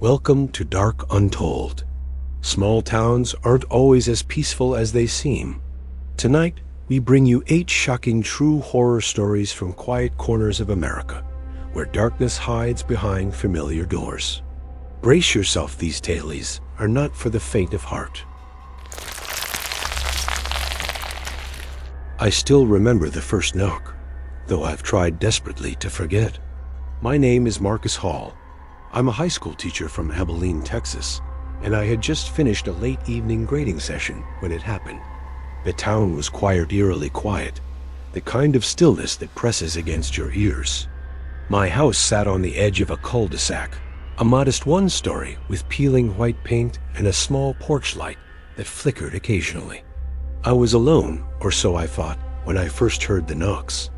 Welcome to Dark Untold. Small towns aren't always as peaceful as they seem. Tonight, we bring you 8 shocking true horror stories from quiet corners of America, where darkness hides behind familiar doors. Brace yourself, these tales are not for the faint of heart. I still remember the first knock, though I've tried desperately to forget. My name is Marcus Hall. I'm a high school teacher from Abilene, Texas, and I had just finished a late evening grading session when it happened. The town was eerily quiet, the kind of stillness that presses against your ears. My house sat on the edge of a cul-de-sac, a modest one-story with peeling white paint and a small porch light that flickered occasionally. I was alone, or so I thought, when I first heard the knocks.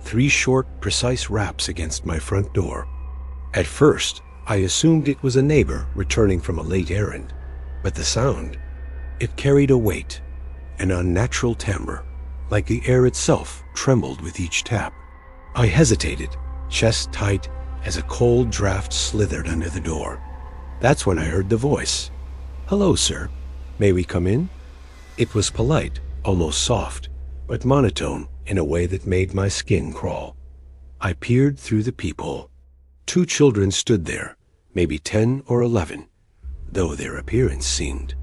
3 short, precise raps against my front door. At first, I assumed it was a neighbor returning from a late errand, but the sound, it carried a weight, an unnatural timbre, like the air itself trembled with each tap. I hesitated, chest tight, as a cold draft slithered under the door. That's when I heard the voice. "Hello, sir. May we come in?" It was polite, almost soft, but monotone in a way that made my skin crawl. I peered through the peephole. 2 children stood there, maybe 10 or 11, though their appearance seemed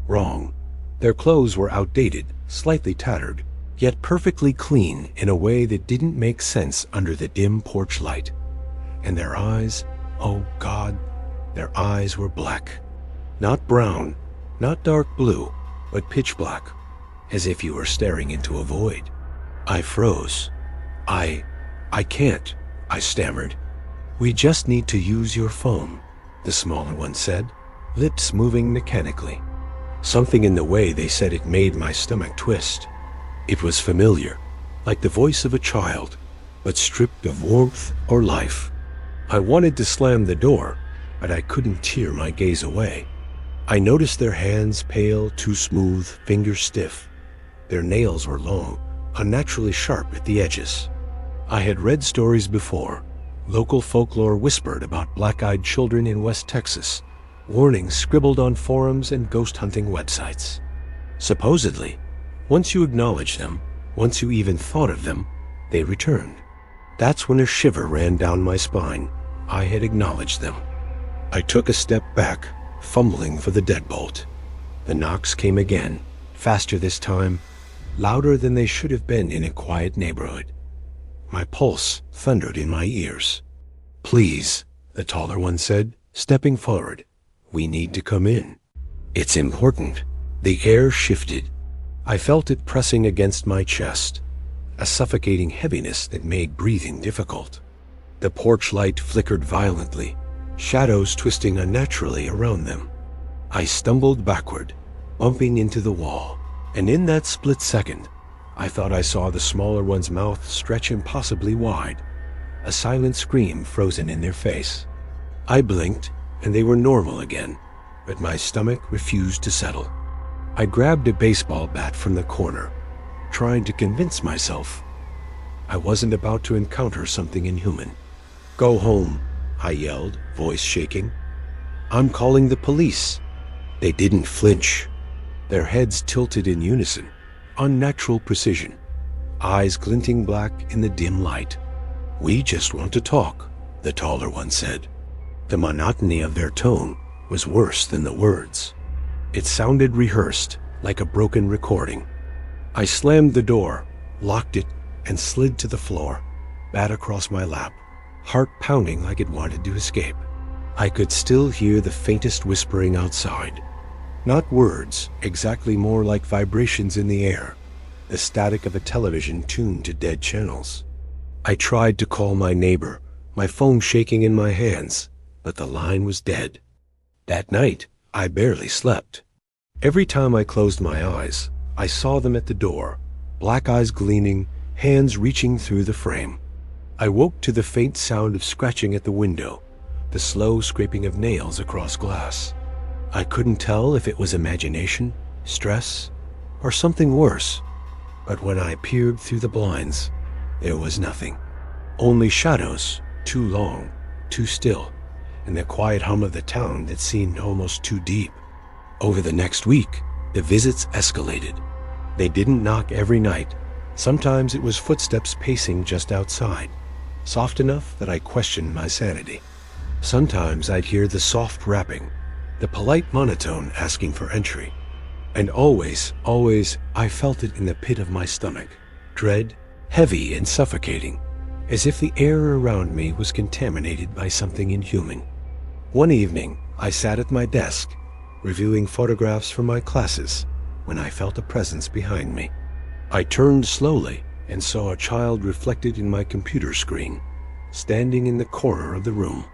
wrong. Their clothes were outdated, slightly tattered, yet perfectly clean in a way that didn't make sense under the dim porch light. And their eyes, oh God, their eyes were black. Not brown, not dark blue, but pitch black, as if you were staring into a void. I froze. I can't, I stammered. "We just need to use your phone," the smaller one said, lips moving mechanically. Something in the way they said it made my stomach twist. It was familiar, like the voice of a child, but stripped of warmth or life. I wanted to slam the door, but I couldn't tear my gaze away. I noticed their hands pale, too smooth, fingers stiff. Their nails were long, unnaturally sharp at the edges. I had read stories before. Local folklore whispered about black-eyed children in West Texas, warnings scribbled on forums and ghost-hunting websites. Supposedly, once you acknowledged them, once you even thought of them, they returned. That's when a shiver ran down my spine. I had acknowledged them. I took a step back, fumbling for the deadbolt. The knocks came again, faster this time, louder than they should have been in a quiet neighborhood. My pulse thundered in my ears. "Please," the taller one said, stepping forward. "We need to come in. It's important." The air shifted. I felt it pressing against my chest, a suffocating heaviness that made breathing difficult. The porch light flickered violently, shadows twisting unnaturally around them. I stumbled backward, bumping into the wall, and in that split second, I thought I saw the smaller one's mouth stretch impossibly wide, a silent scream frozen in their face. I blinked, and they were normal again, but my stomach refused to settle. I grabbed a baseball bat from the corner, trying to convince myself I wasn't about to encounter something inhuman. "Go home," I yelled, voice shaking. "I'm calling the police." They didn't flinch. Their heads tilted in unison, unnatural precision, eyes glinting black in the dim light. "We just want to talk," the taller one said. The monotony of their tone was worse than the words. It sounded rehearsed, like a broken recording. I slammed the door, locked it, and slid to the floor, bat across my lap, heart pounding like it wanted to escape. I could still hear the faintest whispering outside. Not words, exactly more like vibrations in the air, the static of a television tuned to dead channels. I tried to call my neighbor, my phone shaking in my hands, but the line was dead. That night, I barely slept. Every time I closed my eyes, I saw them at the door, black eyes gleaming, hands reaching through the frame. I woke to the faint sound of scratching at the window, the slow scraping of nails across glass. I couldn't tell if it was imagination, stress, or something worse, but when I peered through the blinds, there was nothing. Only shadows, too long, too still, and the quiet hum of the town that seemed almost too deep. Over the next week, the visits escalated. They didn't knock every night. Sometimes it was footsteps pacing just outside, soft enough that I questioned my sanity. Sometimes I'd hear the soft rapping, the polite monotone asking for entry. And always, I felt it in the pit of my stomach, dread, heavy and suffocating, as if the air around me was contaminated by something inhuman. One evening, I sat at my desk, reviewing photographs from my classes, when I felt a presence behind me. I turned slowly and saw a child reflected in my computer screen, standing in the corner of the room.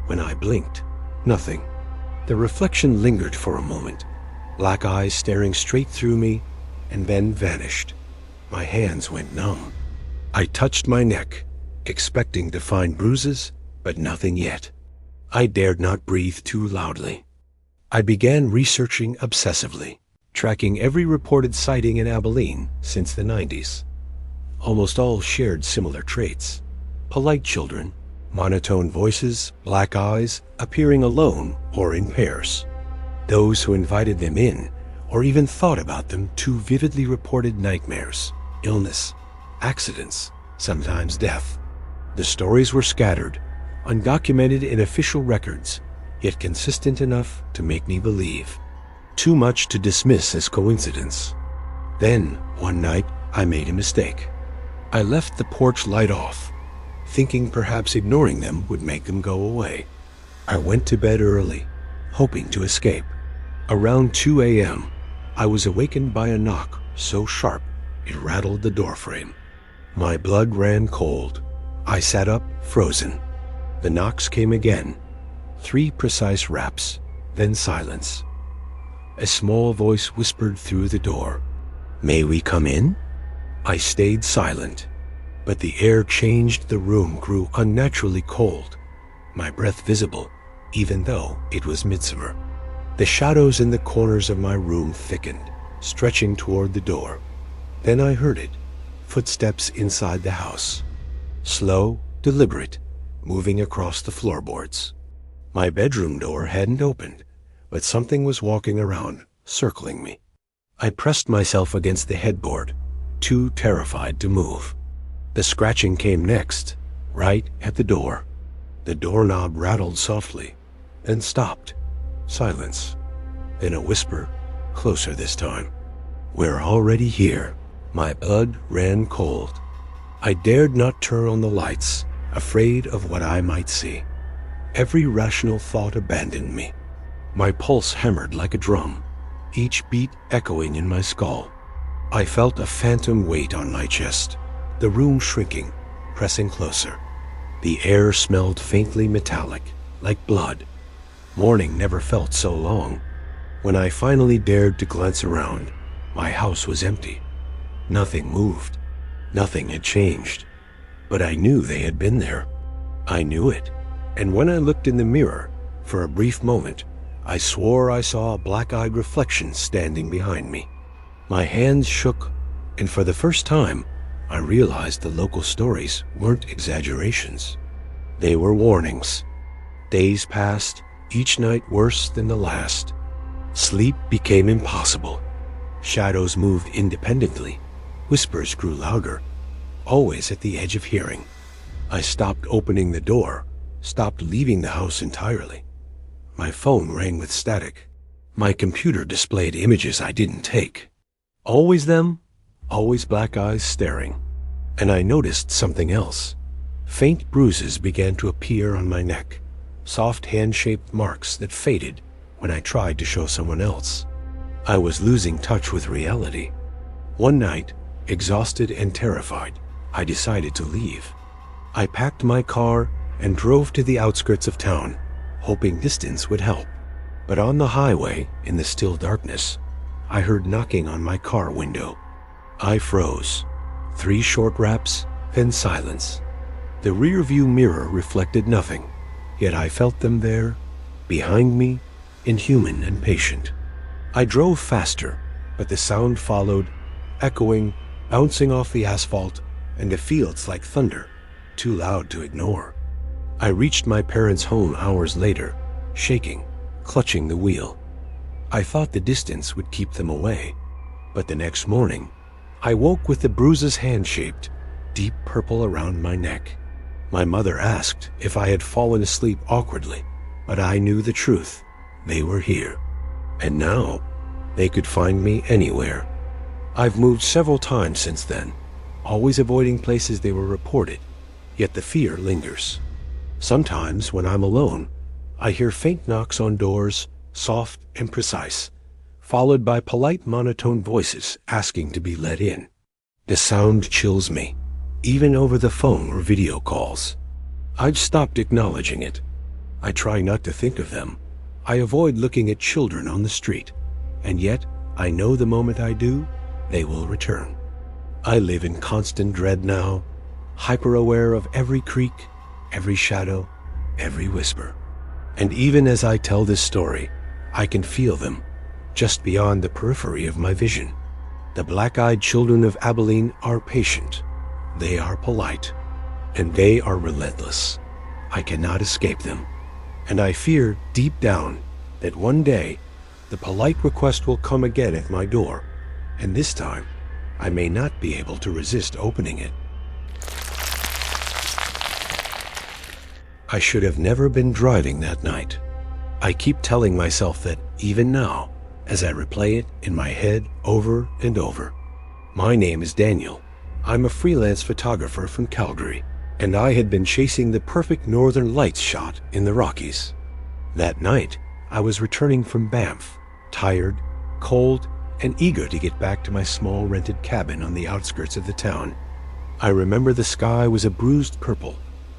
When I blinked, nothing. The reflection lingered for a moment, black eyes staring straight through me, and then vanished. My hands went numb. I touched my neck, expecting to find bruises, but nothing yet. I dared not breathe too loudly. I began researching obsessively, tracking every reported sighting in Abilene since the 90s. Almost all shared similar traits. Polite children, monotone voices, black eyes, appearing alone or in pairs. Those who invited them in, or even thought about them, too vividly reported nightmares, illness, accidents, sometimes death. The stories were scattered, undocumented in official records, yet consistent enough to make me believe. Too much to dismiss as coincidence. Then, one night, I made a mistake. I left the porch light off, thinking perhaps ignoring them would make them go away. I went to bed early, hoping to escape. Around 2 a.m., I was awakened by a knock so sharp it rattled the doorframe. My blood ran cold. I sat up, frozen. The knocks came again. 3 precise raps, then silence. A small voice whispered through the door, "May we come in?" I stayed silent, but the air changed. The room grew unnaturally cold, my breath visible, even though it was midsummer. The shadows in the corners of my room thickened, stretching toward the door. Then I heard it, footsteps inside the house. Slow, deliberate, moving across the floorboards. My bedroom door hadn't opened, but something was walking around, circling me. I pressed myself against the headboard, too terrified to move. The scratching came next, right at the door. The doorknob rattled softly, then stopped. Silence. Then a whisper, closer this time. "We're already here." My blood ran cold. I dared not turn on the lights, afraid of what I might see. Every rational thought abandoned me. My pulse hammered like a drum, each beat echoing in my skull. I felt a phantom weight on my chest, the room shrinking, pressing closer. The air smelled faintly metallic, like blood. Morning never felt so long. When I finally dared to glance around, my house was empty. Nothing moved. Nothing had changed. But I knew they had been there. I knew it. And when I looked in the mirror, for a brief moment, I swore I saw a black-eyed reflection standing behind me. My hands shook, and for the first time, I realized the local stories weren't exaggerations. They were warnings. Days passed, each night worse than the last. Sleep became impossible. Shadows moved independently. Whispers grew louder, always at the edge of hearing. I stopped opening the door, stopped leaving the house entirely. My phone rang with static. My computer displayed images I didn't take. Always them, always black eyes staring. And I noticed something else. Faint bruises began to appear on my neck, soft hand-shaped marks that faded when I tried to show someone else. I was losing touch with reality. One night, exhausted and terrified, I decided to leave. I packed my car and drove to the outskirts of town, hoping distance would help. But on the highway, in the still darkness, I heard knocking on my car window. I froze. 3 short raps, then silence. The rearview mirror reflected nothing, yet I felt them there, behind me, inhuman and patient. I drove faster, but the sound followed, echoing, bouncing off the asphalt and the fields like thunder, too loud to ignore. I reached my parents' home hours later, shaking, clutching the wheel. I thought the distance would keep them away, but the next morning, I woke with the bruises hand-shaped, deep purple around my neck. My mother asked if I had fallen asleep awkwardly, but I knew the truth. They were here. And now, they could find me anywhere. I've moved several times since then, always avoiding places they were reported, yet the fear lingers. Sometimes, when I'm alone, I hear faint knocks on doors, soft and precise, followed by polite monotone voices asking to be let in. The sound chills me, even over the phone or video calls. I've stopped acknowledging it. I try not to think of them. I avoid looking at children on the street, and yet I know the moment I do, they will return. I live in constant dread now, hyper-aware of every creak, every shadow, every whisper. And even as I tell this story, I can feel them, just beyond the periphery of my vision. The black-eyed children of Abilene are patient, they are polite, and they are relentless. I cannot escape them, and I fear deep down that one day the polite request will come again at my door, and this time I may not be able to resist opening it. I should have never been driving that night. I keep telling myself that even now, as I replay it in my head over and over. My name is Daniel. I'm a freelance photographer from Calgary, and I had been chasing the perfect northern lights shot in the Rockies. That night, I was returning from Banff, tired, cold, and eager to get back to my small rented cabin on the outskirts of the town. I remember the sky was a bruised purple,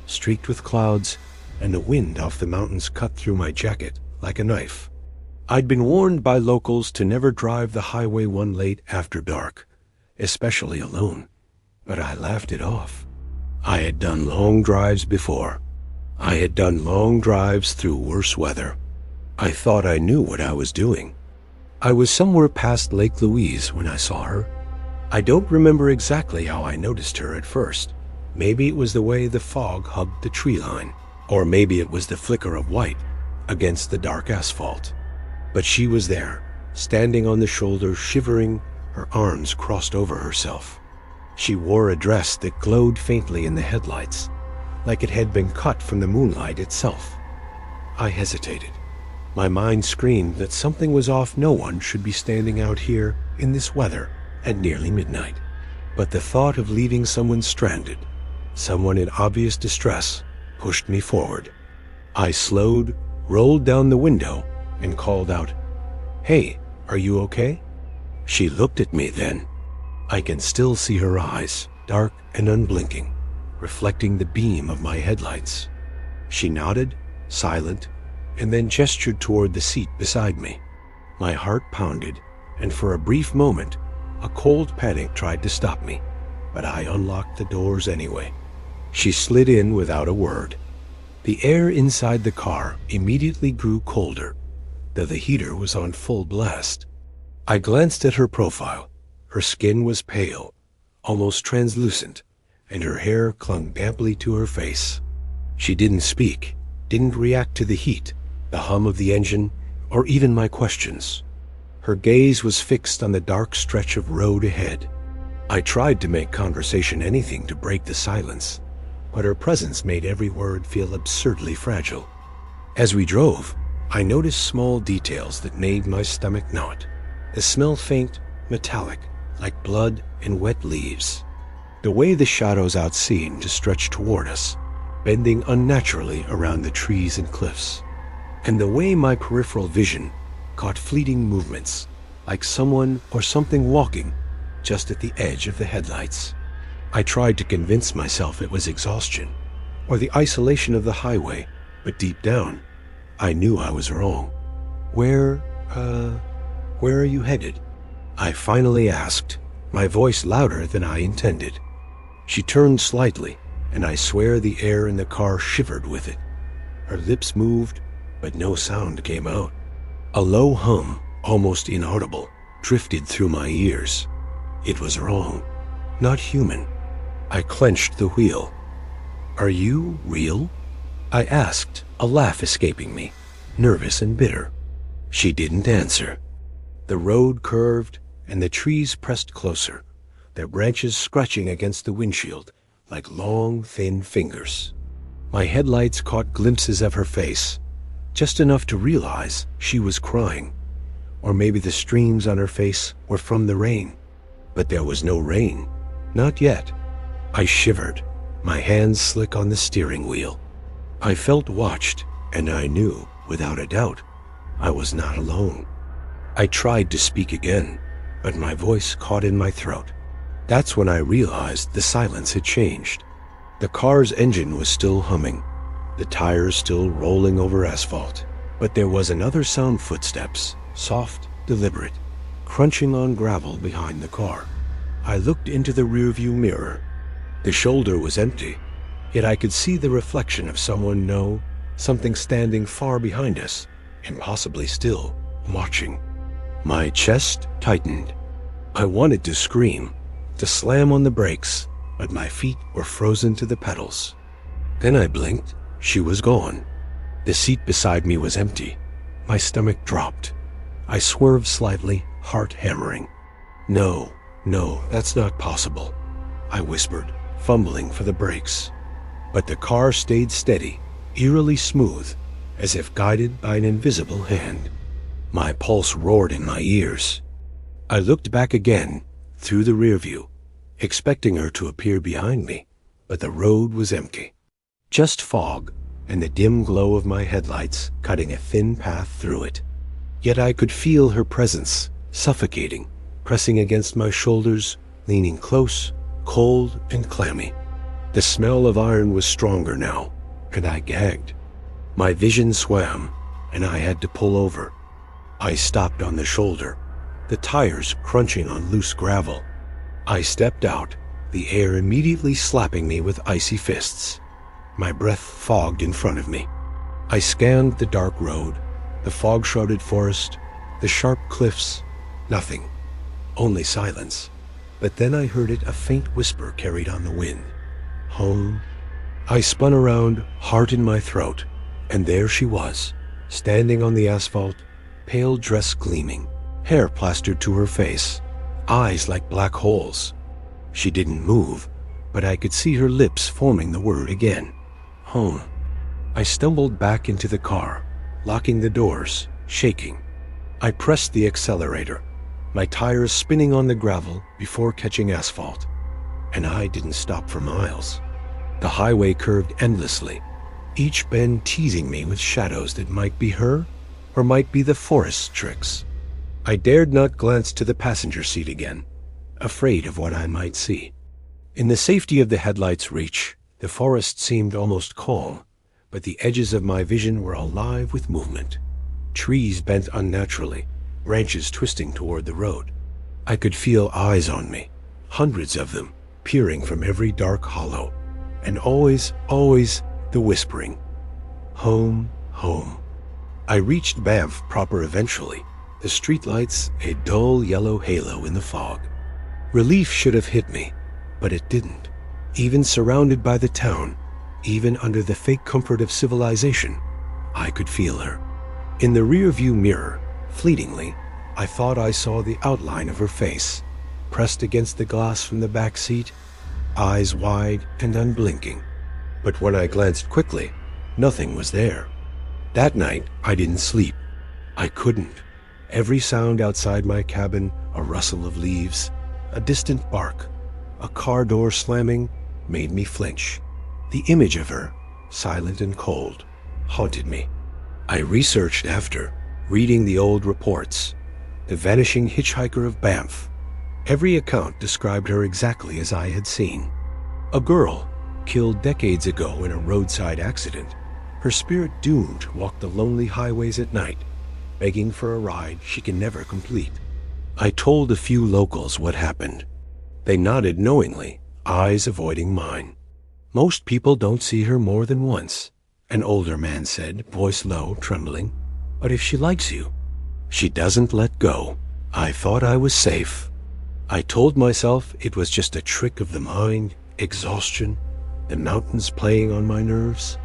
streaked with clouds, and the wind off the mountains cut through my jacket like a knife. I'd been warned by locals to never drive the Highway 1 late after dark, especially alone, but I laughed it off. I had done long drives before. I had done long drives through worse weather. I thought I knew what I was doing. I was somewhere past Lake Louise when I saw her. I don't remember exactly how I noticed her at first. Maybe it was the way the fog hugged the tree line, or maybe it was the flicker of white against the dark asphalt. But she was there, standing on the shoulder, shivering, her arms crossed over herself. She wore a dress that glowed faintly in the headlights, like it had been cut from the moonlight itself. I hesitated. My mind screamed that something was off. No one should be standing out here in this weather at nearly midnight. But the thought of leaving someone stranded, someone in obvious distress, pushed me forward. I slowed, rolled down the window, and called out, "Hey, are you okay?" She looked at me then. I can still see her eyes, dark and unblinking, reflecting the beam of my headlights. She nodded, silent, and then gestured toward the seat beside me. My heart pounded, and for a brief moment, a cold panic tried to stop me, but I unlocked the doors anyway. She slid in without a word. The air inside the car immediately grew colder, though the heater was on full blast. I glanced at her profile. Her skin was pale, almost translucent, and her hair clung damply to her face. She didn't speak, didn't react to the heat, the hum of the engine, or even my questions. Her gaze was fixed on the dark stretch of road ahead. I tried to make conversation anything to break the silence, but her presence made every word feel absurdly fragile. As we drove, I noticed small details that made my stomach knot. The smell faint, metallic, like blood and wet leaves. The way the shadows out seemed to stretch toward us, bending unnaturally around the trees and cliffs. And the way my peripheral vision caught fleeting movements, like someone or something walking just at the edge of the headlights. I tried to convince myself it was exhaustion, or the isolation of the highway, but deep down, I knew I was wrong. Where are you headed?" I finally asked, my voice louder than I intended. She turned slightly, and I swear the air in the car shivered with it. Her lips moved, but no sound came out. A low hum, almost inaudible, drifted through my ears. It was wrong, not human. I clenched the wheel. "Are you real?" I asked, a laugh escaping me, nervous and bitter. She didn't answer. The road curved, and the trees pressed closer, their branches scratching against the windshield like long, thin fingers. My headlights caught glimpses of her face, just enough to realize she was crying. Or maybe the streams on her face were from the rain. But there was no rain. Not yet. I shivered, my hands slick on the steering wheel. I felt watched, and I knew, without a doubt, I was not alone. I tried to speak again, but my voice caught in my throat. That's when I realized the silence had changed. The car's engine was still humming, the tires still rolling over asphalt, but there was another sound: footsteps, soft, deliberate, crunching on gravel behind the car. I looked into the rearview mirror. The shoulder was empty, yet I could see the reflection of someone, something standing far behind us, and possibly still watching. My chest tightened. I wanted to scream, to slam on the brakes, but my feet were frozen to the pedals. Then I blinked. She was gone. The seat beside me was empty. My stomach dropped. I swerved slightly, heart hammering. No, that's not possible, I whispered, fumbling for the brakes. But the car stayed steady, eerily smooth, as if guided by an invisible hand. My pulse roared in my ears. I looked back again, through the rearview, expecting her to appear behind me, but the road was empty. Just fog, and the dim glow of my headlights cutting a thin path through it. Yet I could feel her presence, suffocating, pressing against my shoulders, leaning close, cold and clammy. The smell of iron was stronger now, and I gagged. My vision swam, and I had to pull over. I stopped on the shoulder, the tires crunching on loose gravel. I stepped out, the air immediately slapping me with icy fists. My breath fogged in front of me. I scanned the dark road, the fog-shrouded forest, the sharp cliffs. Nothing. Only silence. But then I heard it, a faint whisper carried on the wind. Home. I spun around, heart in my throat, and there she was, standing on the asphalt, pale dress gleaming, hair plastered to her face, eyes like black holes. She didn't move, but I could see her lips forming the word again. Home. I stumbled back into the car, locking the doors, shaking. I pressed the accelerator, my tires spinning on the gravel before catching asphalt. And I didn't stop for miles. The highway curved endlessly, each bend teasing me with shadows that might be her, or might be the forest's tricks. I dared not glance to the passenger seat again, afraid of what I might see. In the safety of the headlight's reach, the forest seemed almost calm, but the edges of my vision were alive with movement. Trees bent unnaturally, branches twisting toward the road. I could feel eyes on me, hundreds of them, peering from every dark hollow, and always the whispering. Home, home. I reached Banff proper eventually, the streetlights a dull yellow halo in the fog. Relief should have hit me, but it didn't. Even surrounded by the town, even under the fake comfort of civilization, I could feel her. In the rearview mirror, fleetingly, I thought I saw the outline of her face, pressed against the glass from the back seat, eyes wide and unblinking. But when I glanced quickly, nothing was there. That night, I didn't sleep. I couldn't. Every sound outside my cabin, a rustle of leaves, a distant bark, a car door slamming, made me flinch. The image of her, silent and cold, haunted me. I researched after, reading the old reports. The vanishing hitchhiker of Banff. Every account described her exactly as I had seen. A girl, killed decades ago in a roadside accident. Her spirit doomed to walk the lonely highways at night, begging for a ride she can never complete. I told a few locals what happened. They nodded knowingly, eyes avoiding mine. Most people don't see her more than once, an older man said, voice low, trembling. But if she likes you, she doesn't let go. I thought I was safe. I told myself it was just a trick of the mind, exhaustion, the mountains playing on my nerves.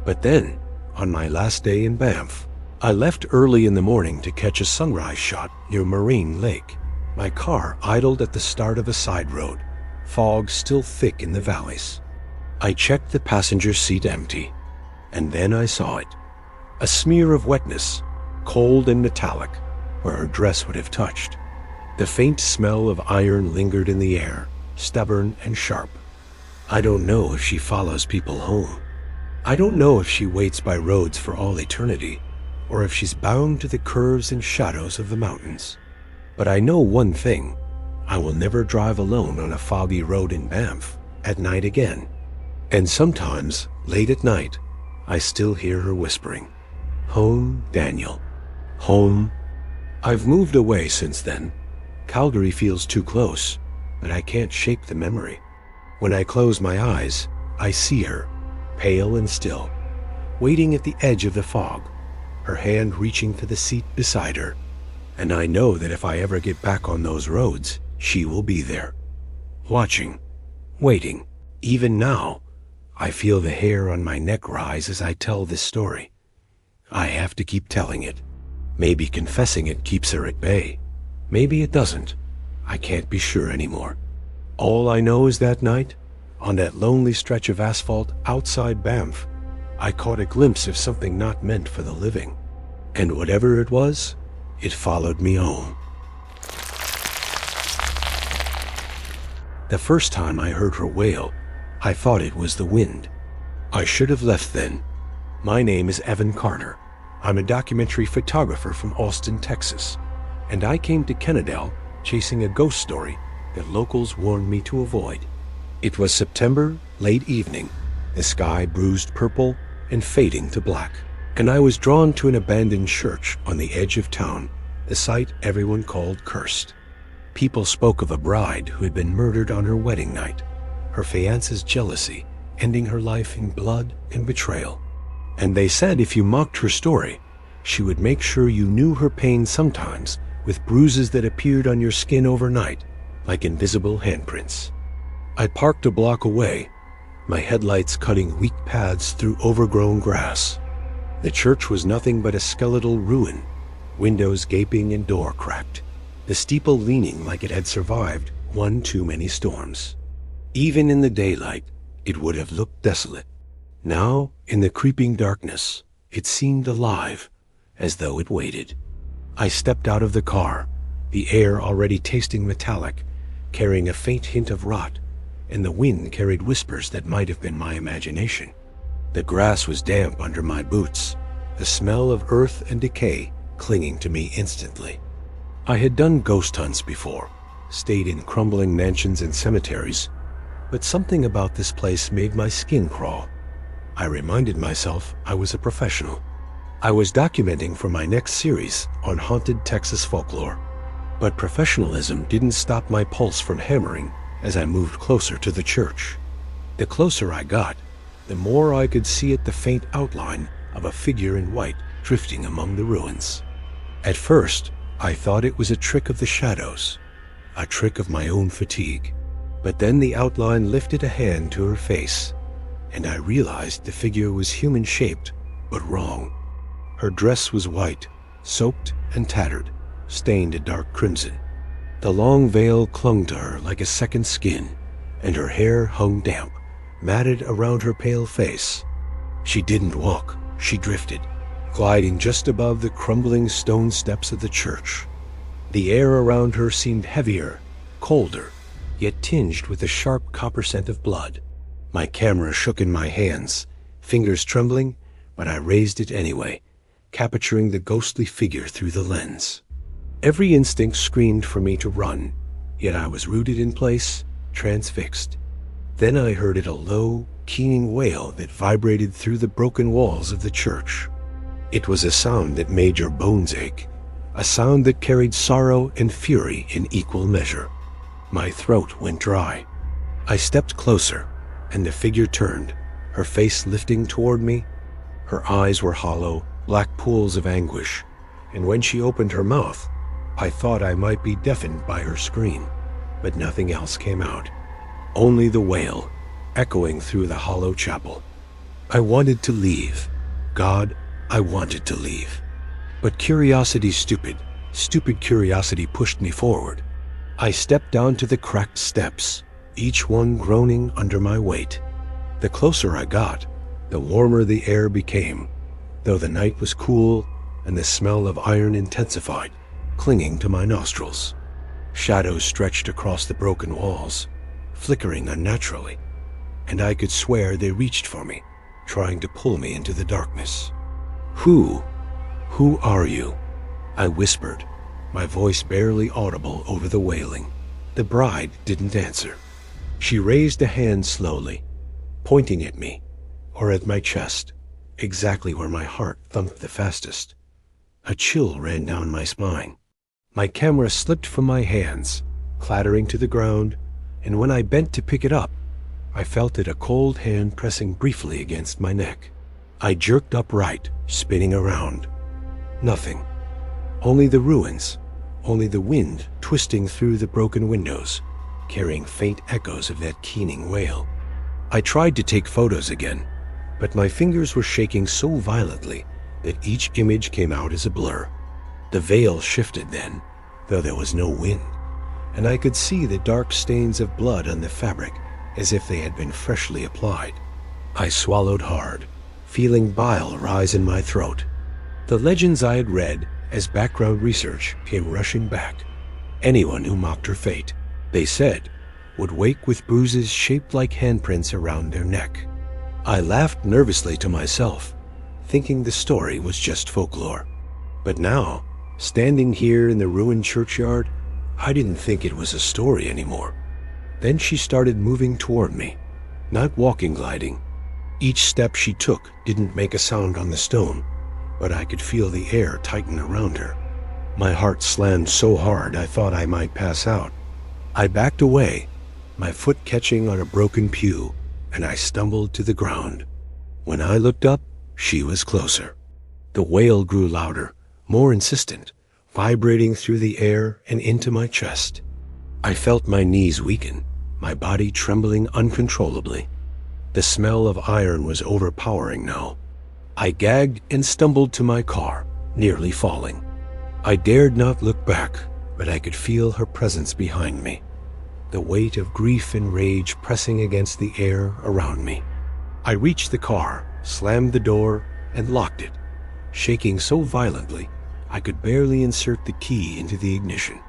But then, on my last day in Banff, I left early in the morning to catch a sunrise shot near Marine Lake. My car idled at the start of a side road, fog still thick in the valleys. I checked the passenger seat empty, and then I saw it. A smear of wetness, cold and metallic, where her dress would have touched. The faint smell of iron lingered in the air, stubborn and sharp. I don't know if she follows people home. I don't know if she waits by roads for all eternity, or if she's bound to the curves and shadows of the mountains. But I know one thing: I will never drive alone on a foggy road in Banff at night again. And sometimes, late at night, I still hear her whispering, "Home, Daniel. Home." I've moved away since then. Calgary feels too close, but I can't shake the memory. When I close my eyes, I see her, pale and still, waiting at the edge of the fog, her hand reaching to the seat beside her. And I know that if I ever get back on those roads, she will be there, watching, waiting. Even now, I feel the hair on my neck rise as I tell this story. I have to keep telling it. Maybe confessing it keeps her at bay. Maybe it doesn't. I can't be sure anymore. All I know is that night, on that lonely stretch of asphalt outside Banff, I caught a glimpse of something not meant for the living. And whatever it was, it followed me home. The first time I heard her wail, I thought it was the wind. I should have left then. My name is Evan Carter. I'm a documentary photographer from Austin, Texas, and I came to Kennedale chasing a ghost story that locals warned me to avoid. It was September, late evening, the sky bruised purple and fading to black, and I was drawn to an abandoned church on the edge of town, the site everyone called cursed. People spoke of a bride who had been murdered on her wedding night, her fiance's jealousy ending her life in blood and betrayal. And they said if you mocked her story, she would make sure you knew her pain sometimes, with bruises that appeared on your skin overnight, like invisible handprints. I parked a block away, my headlights cutting weak paths through overgrown grass. The church was nothing but a skeletal ruin, windows gaping and door cracked, the steeple leaning like it had survived one too many storms. Even in the daylight, it would have looked desolate. Now, in the creeping darkness, it seemed alive, as though it waited. I stepped out of the car, the air already tasting metallic, carrying a faint hint of rot, and the wind carried whispers that might have been my imagination. The grass was damp under my boots, the smell of earth and decay clinging to me instantly. I had done ghost hunts before, stayed in crumbling mansions and cemeteries, but something about this place made my skin crawl. I reminded myself I was a professional. I was documenting for my next series on haunted Texas folklore. But professionalism didn't stop my pulse from hammering as I moved closer to the church. The closer I got, the more I could see the faint outline of a figure in white drifting among the ruins. At first, I thought it was a trick of the shadows, a trick of my own fatigue. But then the outline lifted a hand to her face, and I realized the figure was human-shaped, but wrong. Her dress was white, soaked and tattered, stained a dark crimson. The long veil clung to her like a second skin, and her hair hung damp, matted around her pale face. She didn't walk, she drifted, gliding just above the crumbling stone steps of the church. The air around her seemed heavier, colder, yet tinged with the sharp copper scent of blood. My camera shook in my hands, fingers trembling, but I raised it anyway, capturing the ghostly figure through the lens. Every instinct screamed for me to run, yet I was rooted in place, transfixed. Then I heard it, a low, keening wail that vibrated through the broken walls of the church. It was a sound that made your bones ache, a sound that carried sorrow and fury in equal measure. My throat went dry. I stepped closer, and the figure turned, her face lifting toward me. Her eyes were hollow, black pools of anguish, and when she opened her mouth, I thought I might be deafened by her scream, but nothing else came out. Only the wail, echoing through the hollow chapel. I wanted to leave. God, I wanted to leave. But curiosity, stupid curiosity pushed me forward. I stepped down to the cracked steps, each one groaning under my weight. The closer I got, the warmer the air became, though the night was cool and the smell of iron intensified, clinging to my nostrils. Shadows stretched across the broken walls, flickering unnaturally, and I could swear they reached for me, trying to pull me into the darkness. Who are you? I whispered, my voice barely audible over the wailing. The bride didn't answer. She raised a hand slowly, pointing at me, or at my chest, exactly where my heart thumped the fastest. A chill ran down my spine. My camera slipped from my hands, clattering to the ground, and when I bent to pick it up, I felt it a cold hand pressing briefly against my neck. I jerked upright, spinning around. Nothing. Only the ruins, only the wind twisting through the broken windows, carrying faint echoes of that keening wail. I tried to take photos again, but my fingers were shaking so violently that each image came out as a blur. The veil shifted then, though there was no wind, and I could see the dark stains of blood on the fabric as if they had been freshly applied. I swallowed hard, feeling bile rise in my throat. The legends I had read as background research came rushing back. Anyone who mocked her fate, they said, would wake with bruises shaped like handprints around their neck. I laughed nervously to myself, thinking the story was just folklore. But now, standing here in the ruined churchyard, I didn't think it was a story anymore. Then she started moving toward me, not walking, gliding. Each step she took didn't make a sound on the stone, but I could feel the air tighten around her. My heart slammed so hard I thought I might pass out. I backed away, my foot catching on a broken pew, and I stumbled to the ground. When I looked up, she was closer. The wail grew louder, more insistent, vibrating through the air and into my chest. I felt my knees weaken, my body trembling uncontrollably. The smell of iron was overpowering now. I gagged and stumbled to my car, nearly falling. I dared not look back, but I could feel her presence behind me, the weight of grief and rage pressing against the air around me. I reached the car, slammed the door, and locked it, shaking so violently I could barely insert the key into the ignition.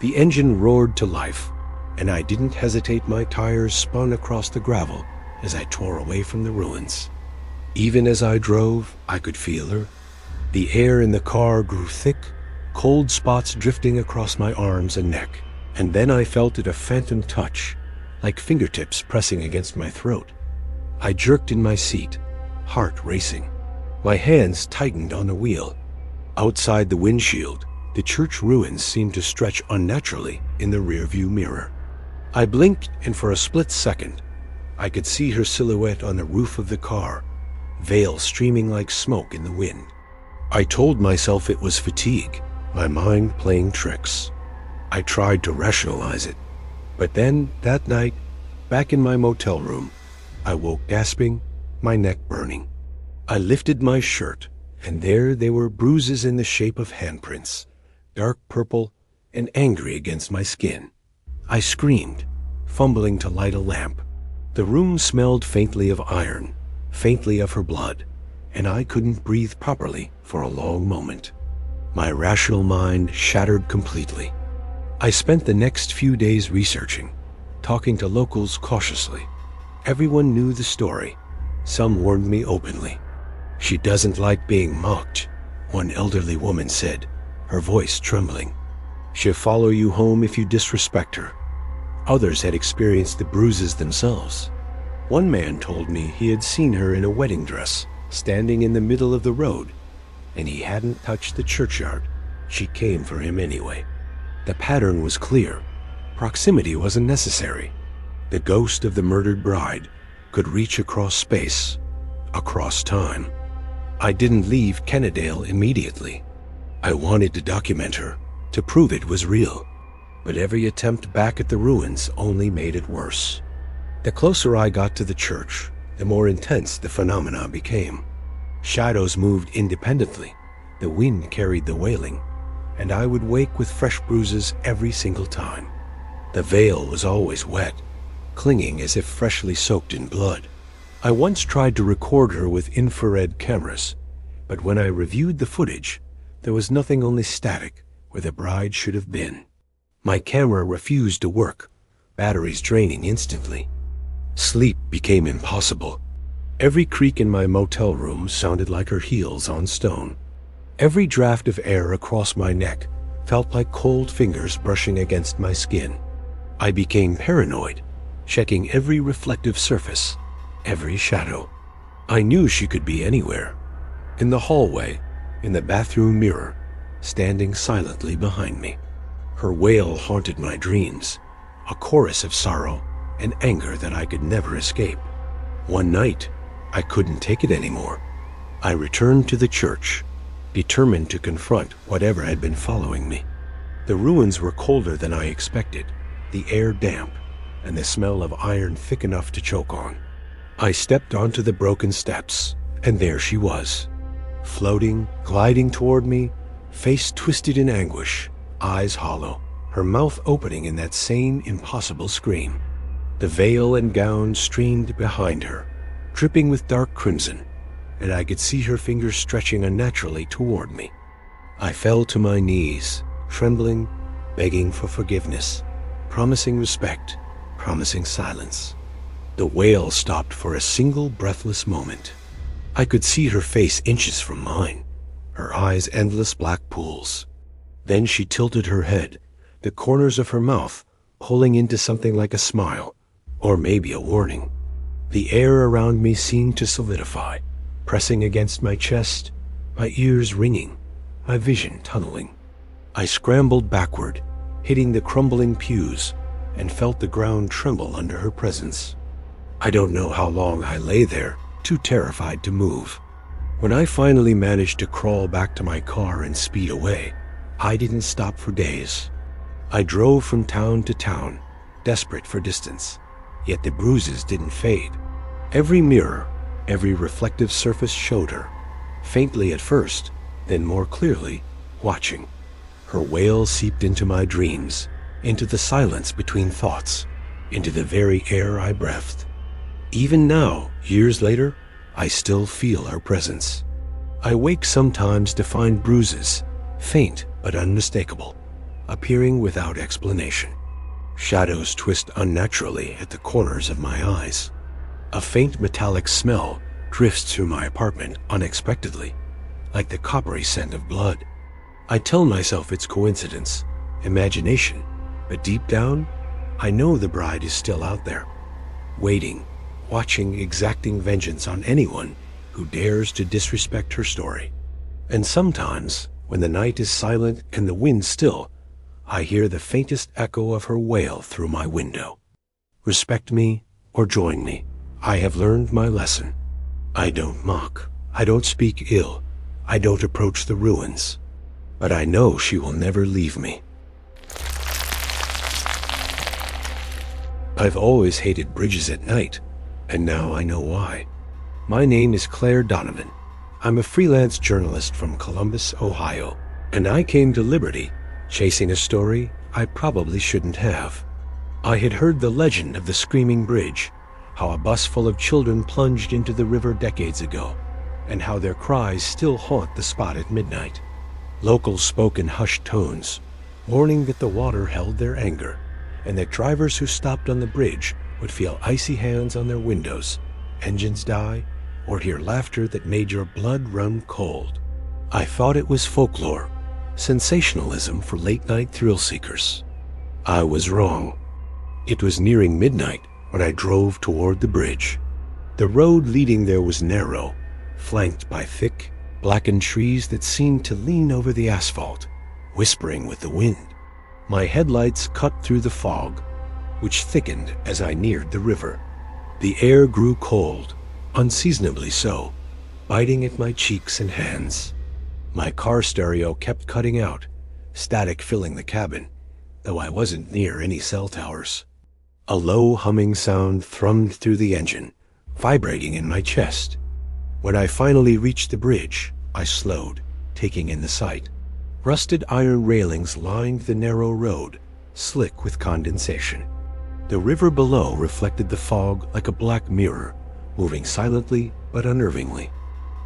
The engine roared to life, and I didn't hesitate. My tires spun across the gravel as I tore away from the ruins. Even as I drove, I could feel her. The air in the car grew thick, cold spots drifting across my arms and neck, and then I felt it a phantom touch, like fingertips pressing against my throat. I jerked in my seat, heart racing. My hands tightened on the wheel. Outside the windshield, the church ruins seemed to stretch unnaturally in the rearview mirror. I blinked, and for a split second, I could see her silhouette on the roof of the car, veil streaming like smoke in the wind. I told myself it was fatigue, my mind playing tricks. I tried to rationalize it, but then, that night, back in my motel room, I woke gasping, my neck burning. I lifted my shirt, and there they were, bruises in the shape of handprints, dark purple and angry against my skin. I screamed, fumbling to light a lamp. The room smelled faintly of iron, faintly of her blood, and I couldn't breathe properly for a long moment. My rational mind shattered completely. I spent the next few days researching, talking to locals cautiously. Everyone knew the story. Some warned me openly. "She doesn't like being mocked," one elderly woman said, her voice trembling. "She'll follow you home if you disrespect her." Others had experienced the bruises themselves. One man told me he had seen her in a wedding dress, standing in the middle of the road, and he hadn't touched the churchyard. She came for him anyway. The pattern was clear. Proximity wasn't necessary. The ghost of the murdered bride could reach across space, across time. I didn't leave Kennedale immediately. I wanted to document her, to prove it was real. But every attempt back at the ruins only made it worse. The closer I got to the church, the more intense the phenomena became. Shadows moved independently, the wind carried the wailing, and I would wake with fresh bruises every single time. The veil was always wet, clinging as if freshly soaked in blood. I once tried to record her with infrared cameras, but when I reviewed the footage, there was nothing, only static where the bride should have been. My camera refused to work, batteries draining instantly. Sleep became impossible. Every creak in my motel room sounded like her heels on stone. Every draft of air across my neck felt like cold fingers brushing against my skin. I became paranoid, checking every reflective surface, every shadow. I knew she could be anywhere. In the hallway, in the bathroom mirror, standing silently behind me. Her wail haunted my dreams, a chorus of sorrow and anger that I could never escape. One night, I couldn't take it anymore. I returned to the church, determined to confront whatever had been following me. The ruins were colder than I expected, the air damp, and the smell of iron thick enough to choke on. I stepped onto the broken steps, and there she was, floating, gliding toward me, face twisted in anguish, eyes hollow, her mouth opening in that same impossible scream. The veil and gown streamed behind her, dripping with dark crimson, and I could see her fingers stretching unnaturally toward me. I fell to my knees, trembling, begging for forgiveness, promising respect, promising silence. The wail stopped for a single breathless moment. I could see her face inches from mine, her eyes endless black pools. Then she tilted her head, the corners of her mouth pulling into something like a smile, or maybe a warning. The air around me seemed to solidify, pressing against my chest, my ears ringing, my vision tunneling. I scrambled backward, hitting the crumbling pews, and felt the ground tremble under her presence. I don't know how long I lay there, too terrified to move. When I finally managed to crawl back to my car and speed away, I didn't stop for days. I drove from town to town, desperate for distance, yet the bruises didn't fade. Every mirror, every reflective surface showed her, faintly at first, then more clearly, watching. Her wail seeped into my dreams, into the silence between thoughts, into the very air I breathed. Even now, years later, I still feel her presence. I wake sometimes to find bruises, faint but unmistakable, appearing without explanation. Shadows twist unnaturally at the corners of my eyes. A faint metallic smell drifts through my apartment unexpectedly, like the coppery scent of blood. I tell myself it's coincidence, imagination, but deep down, I know the bride is still out there, waiting, watching, exacting vengeance on anyone who dares to disrespect her story. And sometimes, when the night is silent and the wind still, I hear the faintest echo of her wail through my window. Respect me or join me. I have learned my lesson. I don't mock. I don't speak ill. I don't approach the ruins. But I know she will never leave me. I've always hated bridges at night, and now I know why. My name is Claire Donovan. I'm a freelance journalist from Columbus, Ohio, and I came to Liberty chasing a story I probably shouldn't have. I had heard the legend of the Screaming Bridge, how a bus full of children plunged into the river decades ago, and how their cries still haunt the spot at midnight. Locals spoke in hushed tones, warning that the water held their anger, and that drivers who stopped on the bridge would feel icy hands on their windows, engines die, or hear laughter that made your blood run cold. I thought it was folklore, sensationalism for late-night thrill-seekers. I was wrong. It was nearing midnight when I drove toward the bridge. The road leading there was narrow, flanked by thick, blackened trees that seemed to lean over the asphalt, whispering with the wind. My headlights cut through the fog, which thickened as I neared the river. The air grew cold, unseasonably so, biting at my cheeks and hands. My car stereo kept cutting out, static filling the cabin, though I wasn't near any cell towers. A low humming sound thrummed through the engine, vibrating in my chest. When I finally reached the bridge, I slowed, taking in the sight. Rusted iron railings lined the narrow road, slick with condensation. The river below reflected the fog like a black mirror, moving silently but unnervingly.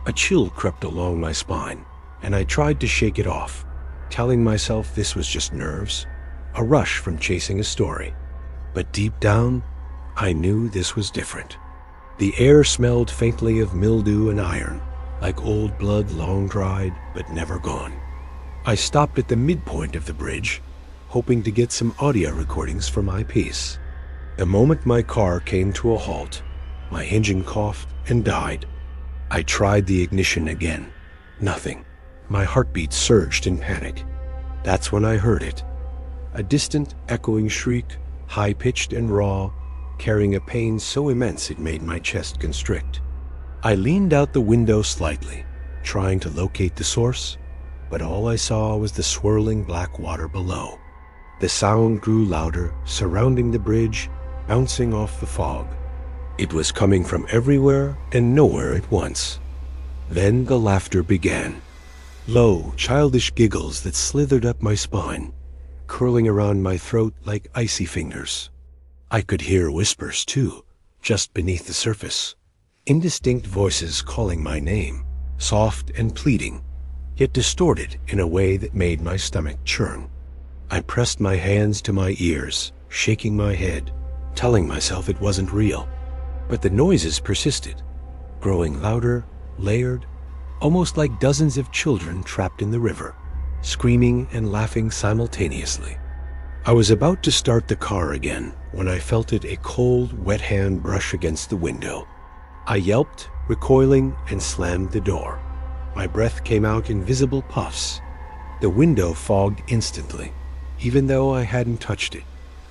A chill crept along my spine, and I tried to shake it off, telling myself this was just nerves, a rush from chasing a story. But deep down, I knew this was different. The air smelled faintly of mildew and iron, like old blood long dried but never gone. I stopped at the midpoint of the bridge, hoping to get some audio recordings for my piece. The moment my car came to a halt, my engine coughed and died. I tried the ignition again. Nothing. My heartbeat surged in panic. That's when I heard it. A distant, echoing shriek, high-pitched and raw, carrying a pain so immense it made my chest constrict. I leaned out the window slightly, trying to locate the source, but all I saw was the swirling black water below. The sound grew louder, surrounding the bridge, bouncing off the fog. It was coming from everywhere and nowhere at once. Then the laughter began. Low, childish giggles that slithered up my spine, curling around my throat like icy fingers. I could hear whispers, too, just beneath the surface. Indistinct voices calling my name, soft and pleading, yet distorted in a way that made my stomach churn. I pressed my hands to my ears, shaking my head, telling myself it wasn't real. But the noises persisted, growing louder, layered, almost like dozens of children trapped in the river, screaming and laughing simultaneously. I was about to start the car again when I felt a cold, wet hand brush against the window. I yelped, recoiling, and slammed the door. My breath came out in visible puffs. The window fogged instantly, even though I hadn't touched it,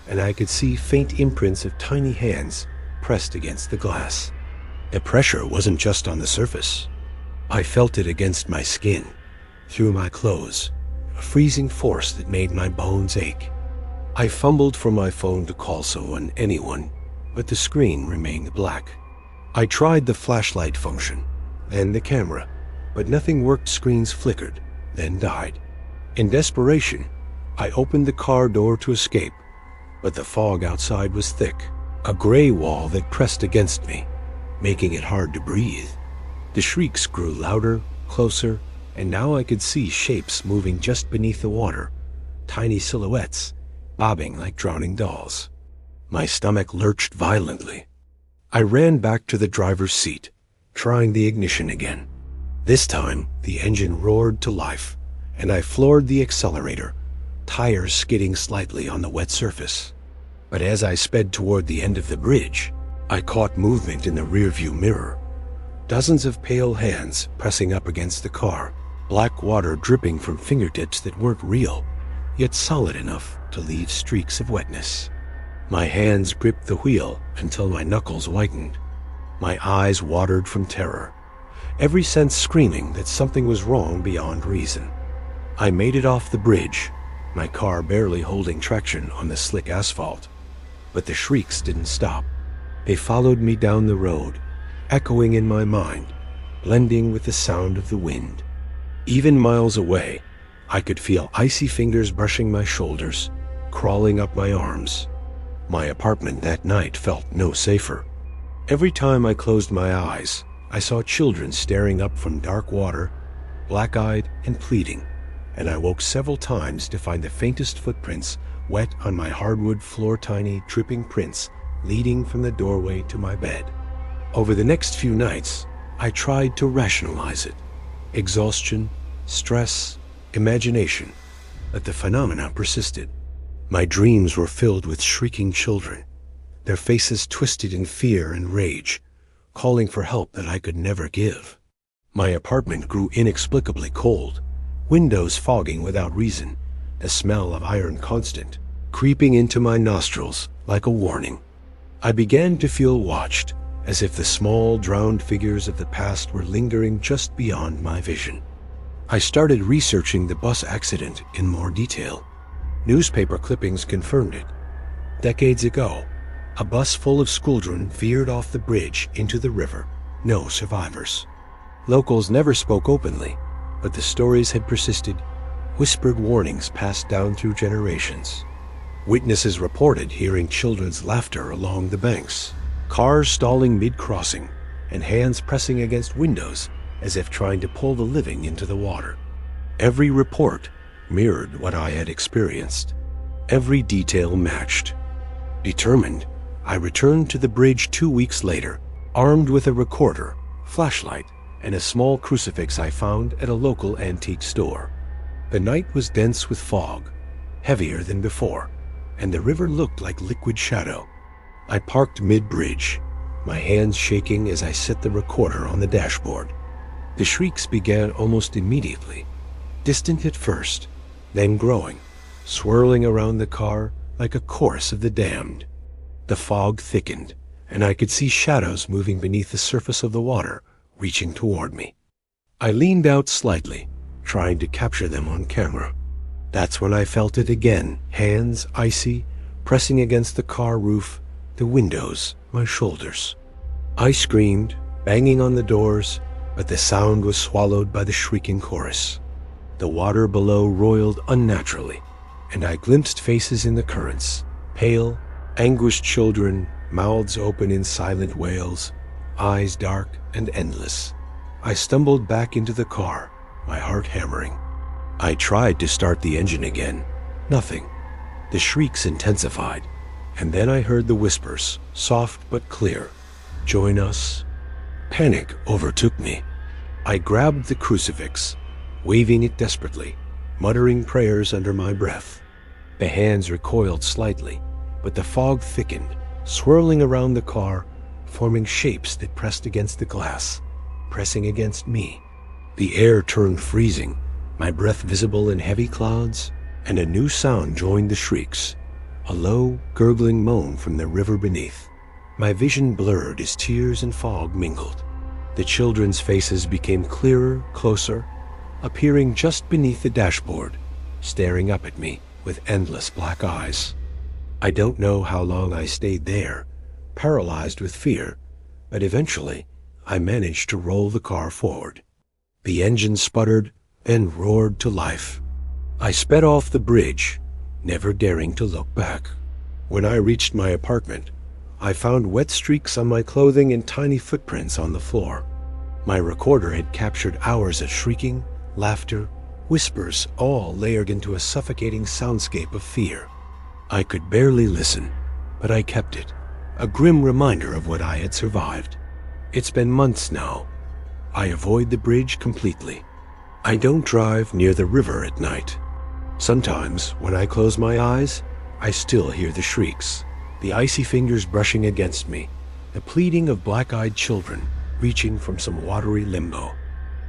and I could see faint imprints of tiny hands pressed against the glass. The pressure wasn't just on the surface. I felt it against my skin, through my clothes, a freezing force that made my bones ache. I fumbled for my phone to call anyone, but the screen remained black. I tried the flashlight function, then the camera, but nothing worked. Screens flickered, then died. In desperation, I opened the car door to escape, but the fog outside was thick, a gray wall that pressed against me, making it hard to breathe. The shrieks grew louder, closer, and now I could see shapes moving just beneath the water, tiny silhouettes, bobbing like drowning dolls. My stomach lurched violently. I ran back to the driver's seat, trying the ignition again. This time, the engine roared to life, and I floored the accelerator, tires skidding slightly on the wet surface. But as I sped toward the end of the bridge, I caught movement in the rearview mirror. Dozens of pale hands pressing up against the car, black water dripping from fingertips that weren't real, yet solid enough to leave streaks of wetness. My hands gripped the wheel until my knuckles whitened. My eyes watered from terror, every sense screaming that something was wrong beyond reason. I made it off the bridge, my car barely holding traction on the slick asphalt. But the shrieks didn't stop. They followed me down the road, echoing in my mind, blending with the sound of the wind. Even miles away, I could feel icy fingers brushing my shoulders, crawling up my arms. My apartment that night felt no safer. Every time I closed my eyes, I saw children staring up from dark water, black-eyed and pleading, and I woke several times to find the faintest footprints wet on my hardwood floor, tiny, dripping prints leading from the doorway to my bed. Over the next few nights, I tried to rationalize it. Exhaustion, stress, imagination, but the phenomena persisted. My dreams were filled with shrieking children, their faces twisted in fear and rage, calling for help that I could never give. My apartment grew inexplicably cold, windows fogging without reason, the smell of iron constant, creeping into my nostrils like a warning. I began to feel watched, as if the small, drowned figures of the past were lingering just beyond my vision. I started researching the bus accident in more detail. Newspaper clippings confirmed it. Decades ago, A bus full of children veered off the bridge into the river. No survivors. Locals never spoke openly, but the stories had persisted, whispered warnings passed down through generations. Witnesses reported hearing children's laughter along the banks, cars stalling mid-crossing, and hands pressing against windows as if trying to pull the living into the water. Every report mirrored what I had experienced. Every detail matched. Determined, I returned to the bridge 2 weeks later, armed with a recorder, flashlight, and a small crucifix I found at a local antique store. The night was dense with fog, heavier than before, and the river looked like liquid shadow. I parked mid-bridge, my hands shaking as I set the recorder on the dashboard. The shrieks began almost immediately, distant at first, then growing, swirling around the car like a chorus of the damned. The fog thickened, and I could see shadows moving beneath the surface of the water, reaching toward me. I leaned out slightly, trying to capture them on camera. That's when I felt it again, hands icy, pressing against the car roof, the windows, my shoulders. I screamed, banging on the doors, but the sound was swallowed by the shrieking chorus. The water below roiled unnaturally, and I glimpsed faces in the currents, pale, anguished children, mouths open in silent wails, eyes dark and endless. I stumbled back into the car, my heart hammering. I tried to start the engine again. Nothing. The shrieks intensified, and then I heard the whispers, soft but clear. "Join us." Panic overtook me. I grabbed the crucifix, waving it desperately, muttering prayers under my breath. The hands recoiled slightly, but the fog thickened, swirling around the car, forming shapes that pressed against the glass, pressing against me. The air turned freezing, my breath visible in heavy clouds, and a new sound joined the shrieks, a low, gurgling moan from the river beneath. My vision blurred as tears and fog mingled. The children's faces became clearer, closer, appearing just beneath the dashboard, staring up at me with endless black eyes. I don't know how long I stayed there, paralyzed with fear, but eventually I managed to roll the car forward. The engine sputtered, then roared to life. I sped off the bridge, never daring to look back. When I reached my apartment, I found wet streaks on my clothing and tiny footprints on the floor. My recorder had captured hours of shrieking, laughter, whispers, all layered into a suffocating soundscape of fear. I could barely listen, but I kept it, a grim reminder of what I had survived. It's been months now. I avoid the bridge completely. I don't drive near the river at night. Sometimes, when I close my eyes, I still hear the shrieks, the icy fingers brushing against me, the pleading of black-eyed children reaching from some watery limbo.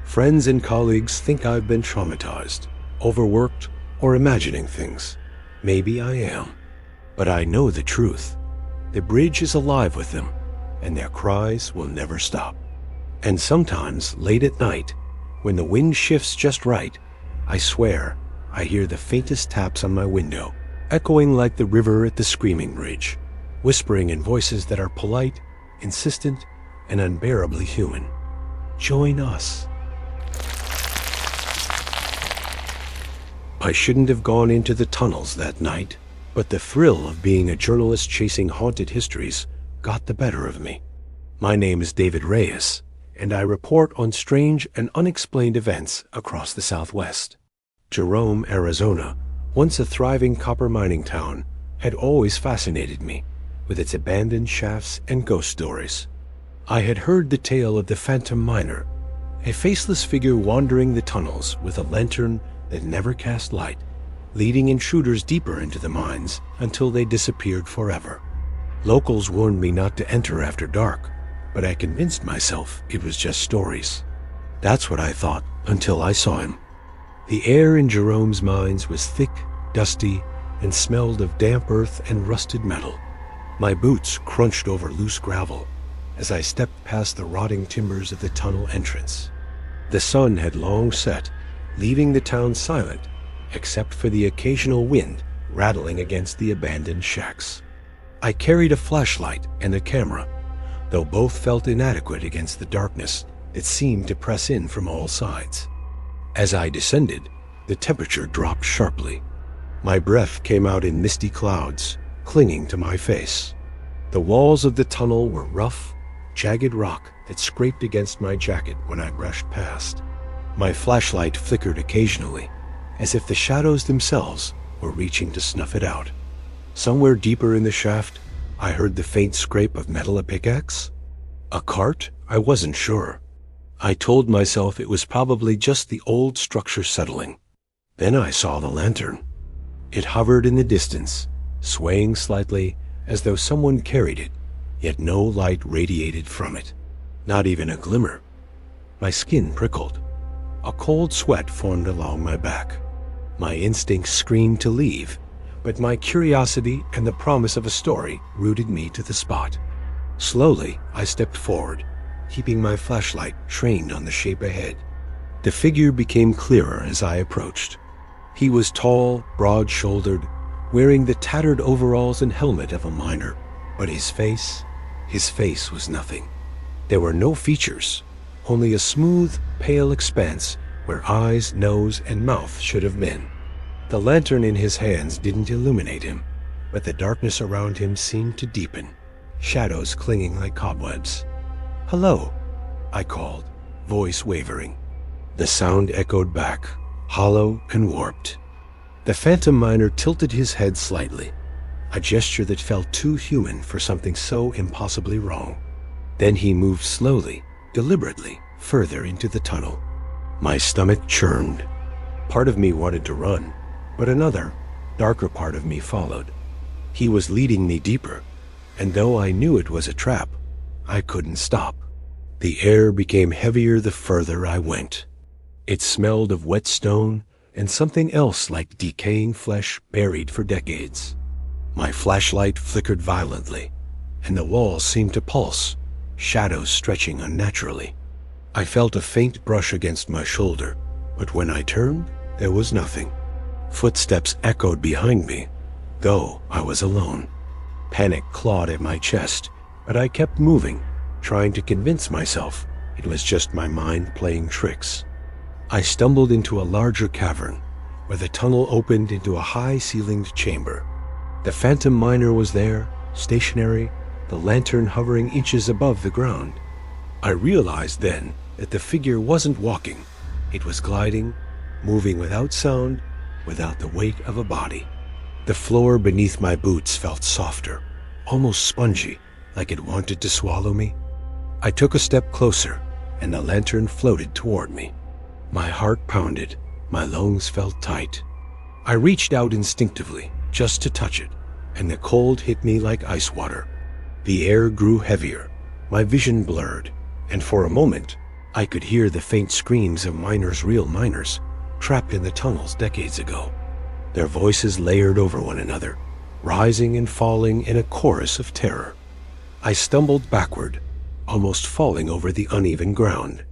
Friends and colleagues think I've been traumatized, overworked, or imagining things. Maybe I am. But I know the truth. The bridge is alive with them, and their cries will never stop. And sometimes, late at night, when the wind shifts just right, I swear I hear the faintest taps on my window, echoing like the river at the Screaming Bridge, whispering in voices that are polite, insistent, and unbearably human. Join us. I shouldn't have gone into the tunnels that night, but the thrill of being a journalist chasing haunted histories got the better of me. My name is David Reyes, and I report on strange and unexplained events across the Southwest. Jerome, Arizona, once a thriving copper mining town, had always fascinated me with its abandoned shafts and ghost stories. I had heard the tale of the phantom miner, a faceless figure wandering the tunnels with a lantern that never cast light, leading intruders deeper into the mines until they disappeared forever. Locals warned me not to enter after dark, but I convinced myself it was just stories. That's what I thought until I saw him. The air in Jerome's mines was thick, dusty, and smelled of damp earth and rusted metal. My boots crunched over loose gravel as I stepped past the rotting timbers of the tunnel entrance. The sun had long set, leaving the town silent, except for the occasional wind rattling against the abandoned shacks. I carried a flashlight and a camera, though both felt inadequate against the darkness that seemed to press in from all sides. As I descended, the temperature dropped sharply. My breath came out in misty clouds, clinging to my face. The walls of the tunnel were rough, jagged rock that scraped against my jacket when I brushed past. My flashlight flickered occasionally, as if the shadows themselves were reaching to snuff it out. Somewhere deeper in the shaft, I heard the faint scrape of metal a pickaxe. A cart? I wasn't sure. I told myself it was probably just the old structure settling. Then I saw the lantern. It hovered in the distance, swaying slightly as though someone carried it, yet no light radiated from it. Not even a glimmer. My skin prickled. A cold sweat formed along my back. My instincts screamed to leave, but my curiosity and the promise of a story rooted me to the spot. Slowly, I stepped forward, keeping my flashlight trained on the shape ahead. The figure became clearer as I approached. He was tall, broad-shouldered, wearing the tattered overalls and helmet of a miner, but his face was nothing. There were no features, only a smooth, pale expanse where eyes, nose, and mouth should have been. The lantern in his hands didn't illuminate him, but the darkness around him seemed to deepen, shadows clinging like cobwebs. "Hello," I called, voice wavering. The sound echoed back, hollow and warped. The phantom miner tilted his head slightly, a gesture that felt too human for something so impossibly wrong. Then he moved slowly, deliberately, further into the tunnel. My stomach churned. Part of me wanted to run, but another, darker part of me followed. He was leading me deeper, and though I knew it was a trap, I couldn't stop. The air became heavier the further I went. It smelled of wet stone and something else like decaying flesh buried for decades. My flashlight flickered violently, and the walls seemed to pulse, shadows stretching unnaturally. I felt a faint brush against my shoulder, but when I turned, there was nothing. Footsteps echoed behind me, though I was alone. Panic clawed at my chest, but I kept moving, trying to convince myself it was just my mind playing tricks. I stumbled into a larger cavern, where the tunnel opened into a high-ceilinged chamber. The phantom miner was there, stationary, the lantern hovering inches above the ground. I realized then that the figure wasn't walking. It was gliding, moving without sound, without the weight of a body. The floor beneath my boots felt softer, almost spongy, like it wanted to swallow me. I took a step closer, and the lantern floated toward me. My heart pounded, my lungs felt tight. I reached out instinctively, just to touch it, and the cold hit me like ice water. The air grew heavier, my vision blurred, and for a moment, I could hear the faint screams of real miners, trapped in the tunnels decades ago. Their voices layered over one another, rising and falling in a chorus of terror. I stumbled backward, almost falling over the uneven ground.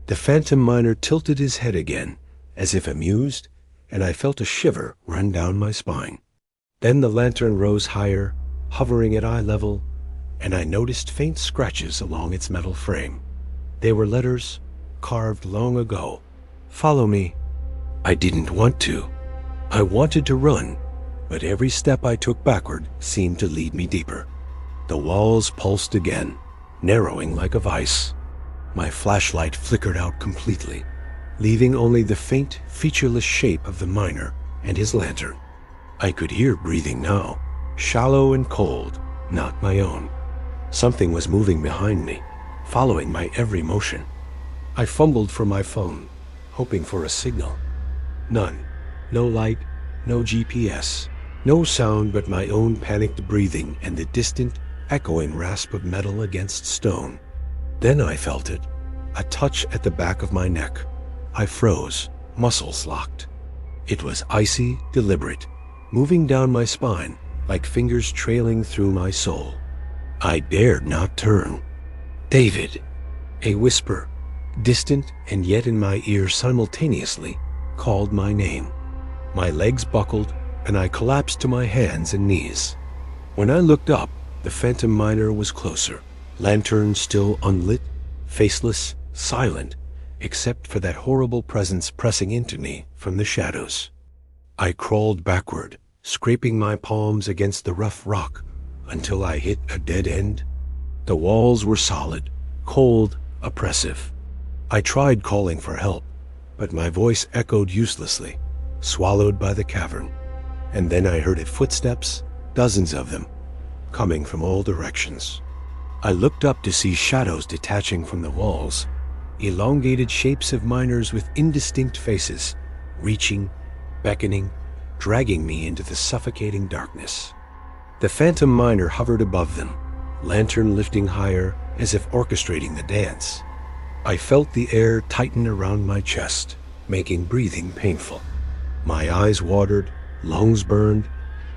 The phantom miner tilted his head again, as if amused, and I felt a shiver run down my spine. Then the lantern rose higher, hovering at eye level, and I noticed faint scratches along its metal frame. They were letters carved long ago. "Follow me." I didn't want to. I wanted to run, but every step I took backward seemed to lead me deeper. The walls pulsed again, narrowing like a vice. My flashlight flickered out completely, leaving only the faint, featureless shape of the miner and his lantern. I could hear breathing now, shallow and cold, not my own. Something was moving behind me, following my every motion. I fumbled for my phone, hoping for a signal. None. No light, no GPS, no sound but my own panicked breathing and the distant, echoing rasp of metal against stone. Then I felt it, a touch at the back of my neck. I froze, muscles locked. It was icy, deliberate, moving down my spine like fingers trailing through my soul. I dared not turn. "David!" A whisper, distant and yet in my ear simultaneously, called my name. My legs buckled, and I collapsed to my hands and knees. When I looked up, the phantom miner was closer, lantern still unlit, faceless, silent, except for that horrible presence pressing into me from the shadows. I crawled backward, scraping my palms against the rough rock until I hit a dead end. The walls were solid, cold, oppressive. I tried calling for help, but my voice echoed uselessly, swallowed by the cavern. And then I heard footsteps, dozens of them, coming from all directions. I looked up to see shadows detaching from the walls, elongated shapes of miners with indistinct faces, reaching, beckoning, dragging me into the suffocating darkness. The phantom miner hovered above them, lantern lifting higher as if orchestrating the dance. I felt the air tighten around my chest, making breathing painful. My eyes watered, lungs burned,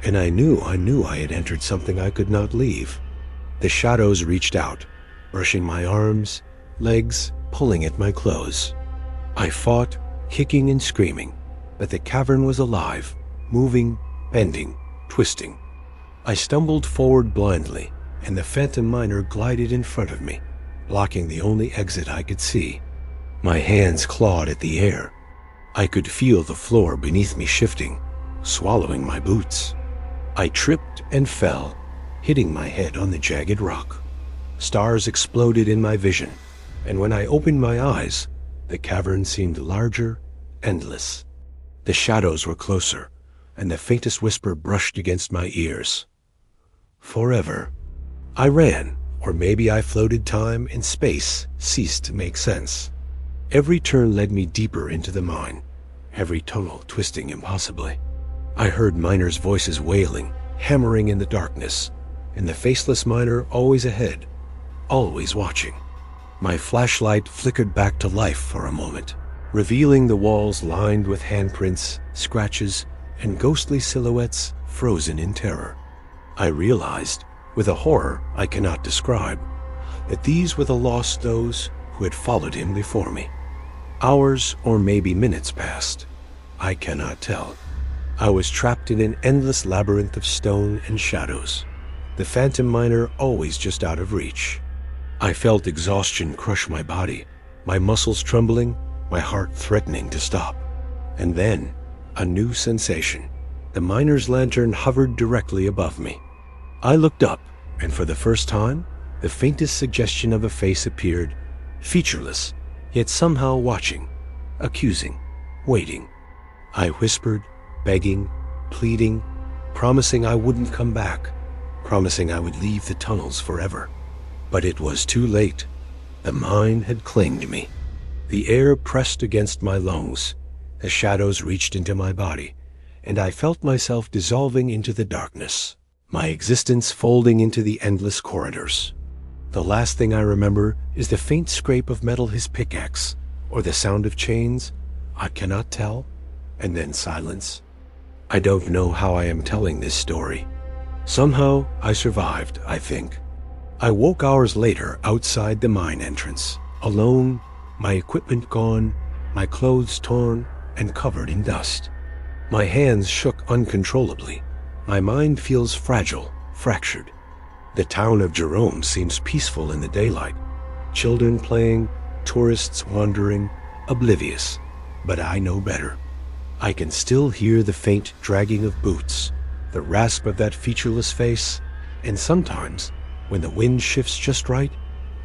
and I knew I had entered something I could not leave. The shadows reached out, brushing my arms, legs, pulling at my clothes. I fought, kicking and screaming, but the cavern was alive, moving, bending, twisting. I stumbled forward blindly, and the phantom miner glided in front of me, blocking the only exit I could see. My hands clawed at the air. I could feel the floor beneath me shifting, swallowing my boots. I tripped and fell, hitting my head on the jagged rock. Stars exploded in my vision, and when I opened my eyes, the cavern seemed larger, endless. The shadows were closer, and the faintest whisper brushed against my ears. Forever. I ran, or maybe I floated. Time and space ceased to make sense. Every turn led me deeper into the mine, every tunnel twisting impossibly. I heard miners' voices wailing, hammering in the darkness, and the faceless miner always ahead, always watching. My flashlight flickered back to life for a moment, revealing the walls lined with handprints, scratches, and ghostly silhouettes frozen in terror. I realized, with a horror I cannot describe, that these were the lost those who had followed him before me. Hours or maybe minutes passed. I cannot tell. I was trapped in an endless labyrinth of stone and shadows, the phantom miner always just out of reach. I felt exhaustion crush my body, my muscles trembling, my heart threatening to stop. And then, a new sensation. The miner's lantern hovered directly above me. I looked up, and for the first time, the faintest suggestion of a face appeared, featureless, yet somehow watching, accusing, waiting. I whispered, begging, pleading, promising I wouldn't come back, promising I would leave the tunnels forever. But it was too late. The mine had claimed me. The air pressed against my lungs, the shadows reached into my body, and I felt myself dissolving into the darkness, my existence folding into the endless corridors. The last thing I remember is the faint scrape of metal his pickaxe, or the sound of chains, I cannot tell, and then silence. I don't know how I am telling this story. Somehow I survived, I think. I woke hours later outside the mine entrance, alone, my equipment gone, my clothes torn and covered in dust. My hands shook uncontrollably. My mind feels fragile, fractured. The town of Jerome seems peaceful in the daylight. Children playing, tourists wandering, oblivious. But I know better. I can still hear the faint dragging of boots, the rasp of that featureless face, and sometimes, when the wind shifts just right,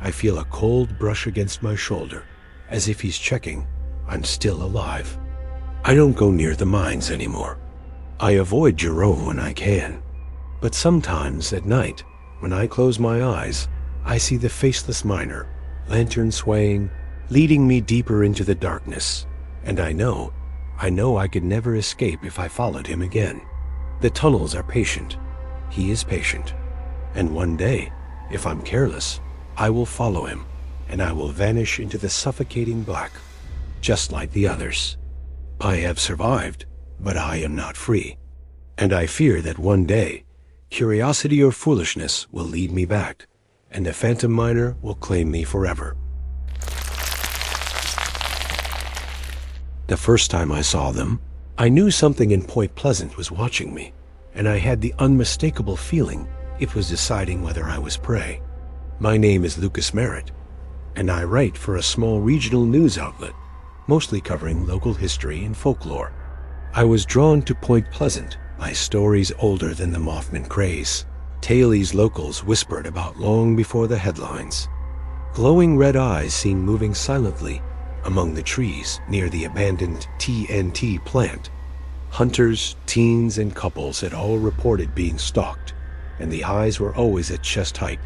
I feel a cold brush against my shoulder, as if he's checking I'm still alive. I don't go near the mines anymore. I avoid Jerome when I can. But sometimes at night, when I close my eyes, I see the faceless miner, lantern swaying, leading me deeper into the darkness. And I know I could never escape if I followed him again. The tunnels are patient. He is patient. And one day, if I'm careless, I will follow him, and I will vanish into the suffocating black, just like the others. I have survived, but I am not free. And I fear that one day, curiosity or foolishness will lead me back, and the phantom miner will claim me forever. The first time I saw them, I knew something in Point Pleasant was watching me, and I had the unmistakable feeling It was deciding whether I was prey. My name is Lucas Merritt, and I write for a small regional news outlet, mostly covering local history and folklore. I was drawn to Point Pleasant by stories older than the Mothman craze. Tales locals whispered about long before the headlines. Glowing red eyes seen moving silently among the trees near the abandoned TNT plant. Hunters, teens, and couples had all reported being stalked, and the eyes were always at chest height,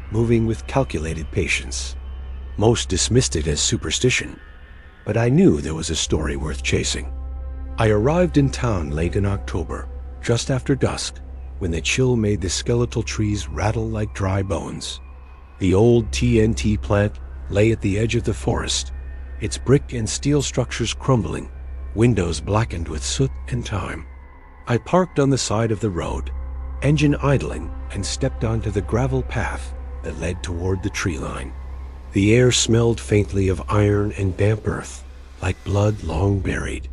moving with calculated patience. Most dismissed it as superstition, but I knew there was a story worth chasing. I arrived in town late in October, just after dusk, when the chill made the skeletal trees rattle like dry bones. The old TNT plant lay at the edge of the forest, its brick and steel structures crumbling, windows blackened with soot and time. I parked on the side of the road, engine idling, and stepped onto the gravel path that led toward the tree line. The air smelled faintly of iron and damp earth, like blood long buried.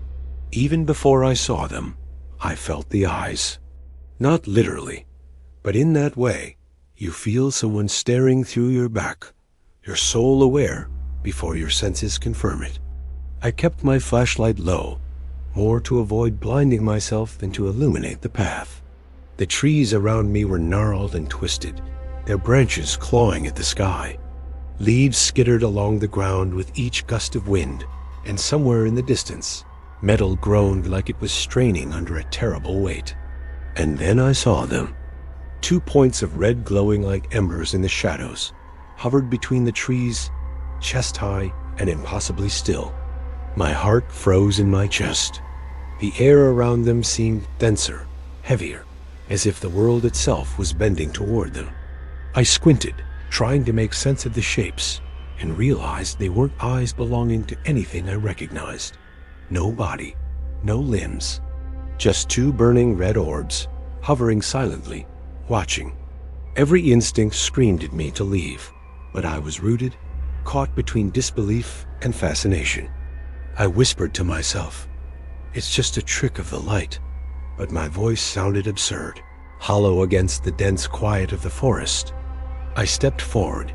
Even before I saw them, I felt the eyes. Not literally, but in that way, you feel someone staring through your back, your soul aware before your senses confirm it. I kept my flashlight low, more to avoid blinding myself than to illuminate the path. The trees around me were gnarled and twisted, their branches clawing at the sky. Leaves skittered along the ground with each gust of wind, and somewhere in the distance, metal groaned like it was straining under a terrible weight. And then I saw them. 2 points of red glowing like embers in the shadows, hovered between the trees, chest high and impossibly still. My heart froze in my chest. The air around them seemed denser, heavier, as if the world itself was bending toward them. I squinted, trying to make sense of the shapes, and realized they weren't eyes belonging to anything I recognized. No body, no limbs, just 2 burning red orbs, hovering silently, watching. Every instinct screamed at me to leave, but I was rooted, caught between disbelief and fascination. I whispered to myself, "It's just a trick of the light," but my voice sounded absurd, hollow against the dense quiet of the forest. I stepped forward,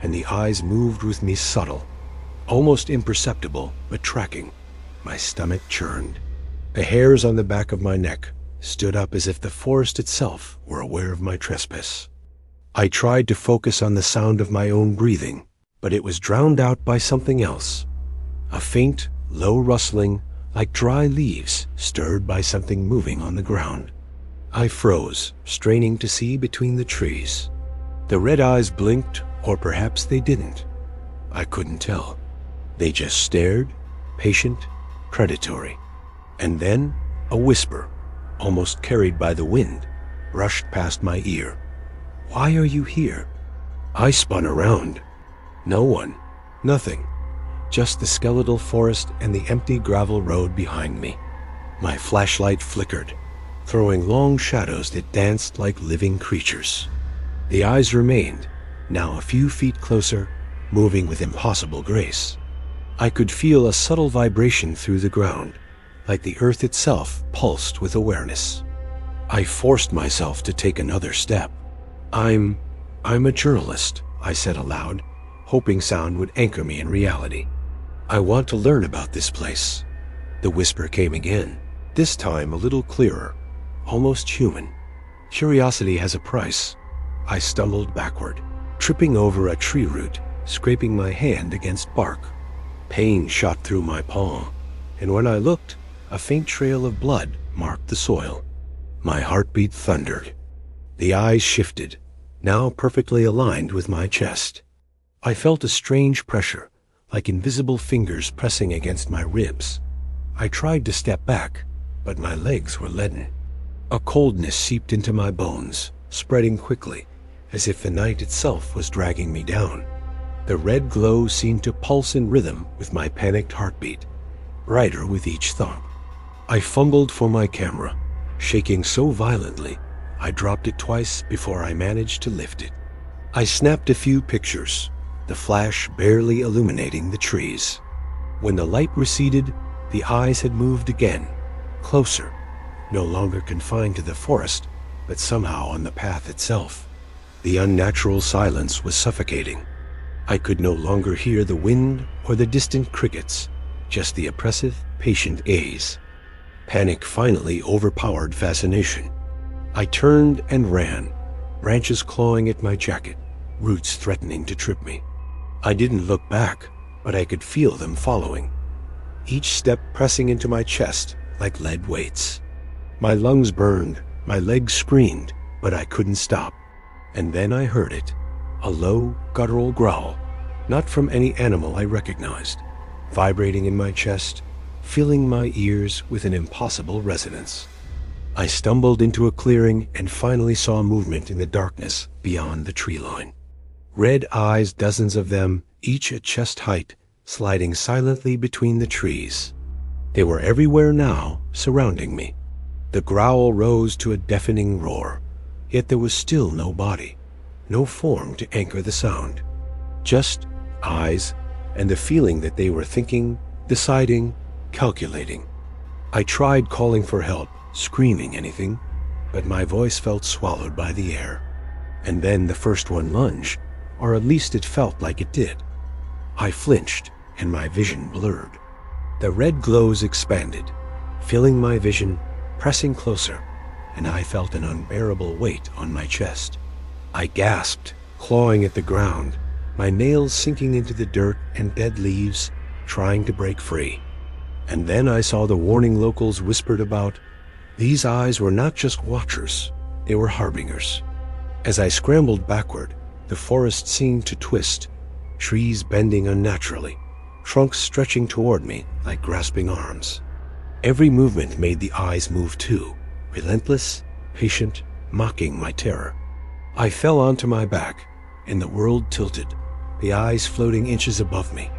and the eyes moved with me, subtle, almost imperceptible, but tracking. My stomach churned. The hairs on the back of my neck stood up as if the forest itself were aware of my trespass. I tried to focus on the sound of my own breathing, but it was drowned out by something else. A faint, low rustling, like dry leaves stirred by something moving on the ground. I froze, straining to see between the trees. The red eyes blinked, or perhaps they didn't. I couldn't tell. They just stared, patient, predatory. And then a whisper, almost carried by the wind, brushed past my ear. "Why are you here?" I spun around. No one, nothing, just the skeletal forest and the empty gravel road behind me. My flashlight flickered, throwing long shadows that danced like living creatures. The eyes remained, now a few feet closer, moving with impossible grace. I could feel a subtle vibration through the ground, like the earth itself pulsed with awareness. I forced myself to take another step. I'm a journalist," I said aloud, hoping sound would anchor me in reality. "I want to learn about this place." The whisper came again, this time a little clearer, almost human. "Curiosity has a price." I stumbled backward, tripping over a tree root, scraping my hand against bark. Pain shot through my palm, and when I looked, a faint trail of blood marked the soil. My heartbeat thundered. The eyes shifted, now perfectly aligned with my chest. I felt a strange pressure, like invisible fingers pressing against my ribs. I tried to step back, but my legs were leaden. A coldness seeped into my bones, spreading quickly, as if the night itself was dragging me down. The red glow seemed to pulse in rhythm with my panicked heartbeat, brighter with each thump. I fumbled for my camera, shaking so violently I dropped it twice before I managed to lift it. I snapped a few pictures, the flash barely illuminating the trees. When the light receded, the eyes had moved again, closer, no longer confined to the forest, but somehow on the path itself. The unnatural silence was suffocating. I could no longer hear the wind or the distant crickets, just the oppressive, patient gaze. Panic finally overpowered fascination. I turned and ran, branches clawing at my jacket, roots threatening to trip me. I didn't look back, but I could feel them following, each step pressing into my chest like lead weights. My lungs burned, my legs screamed, but I couldn't stop. And then I heard it, a low, guttural growl, not from any animal I recognized, vibrating in my chest, filling my ears with an impossible resonance. I stumbled into a clearing and finally saw movement in the darkness beyond the tree line. Red eyes, dozens of them, each at chest height, sliding silently between the trees. They were everywhere now, surrounding me. The growl rose to a deafening roar, yet there was still no body, no form to anchor the sound. Just eyes and the feeling that they were thinking, deciding, calculating. I tried calling for help, screaming anything, but my voice felt swallowed by the air. And then the first one lunged, or at least it felt like it did. I flinched, and my vision blurred. The red glows expanded, filling my vision, pressing closer, and I felt an unbearable weight on my chest. I gasped, clawing at the ground, my nails sinking into the dirt and dead leaves, trying to break free. And then I saw the warning locals whispered about. These eyes were not just watchers, they were harbingers. As I scrambled backward, the forest seemed to twist, trees bending unnaturally, trunks stretching toward me like grasping arms. Every movement made the eyes move too, relentless, patient, mocking my terror. I fell onto my back, and the world tilted, the eyes floating inches above me.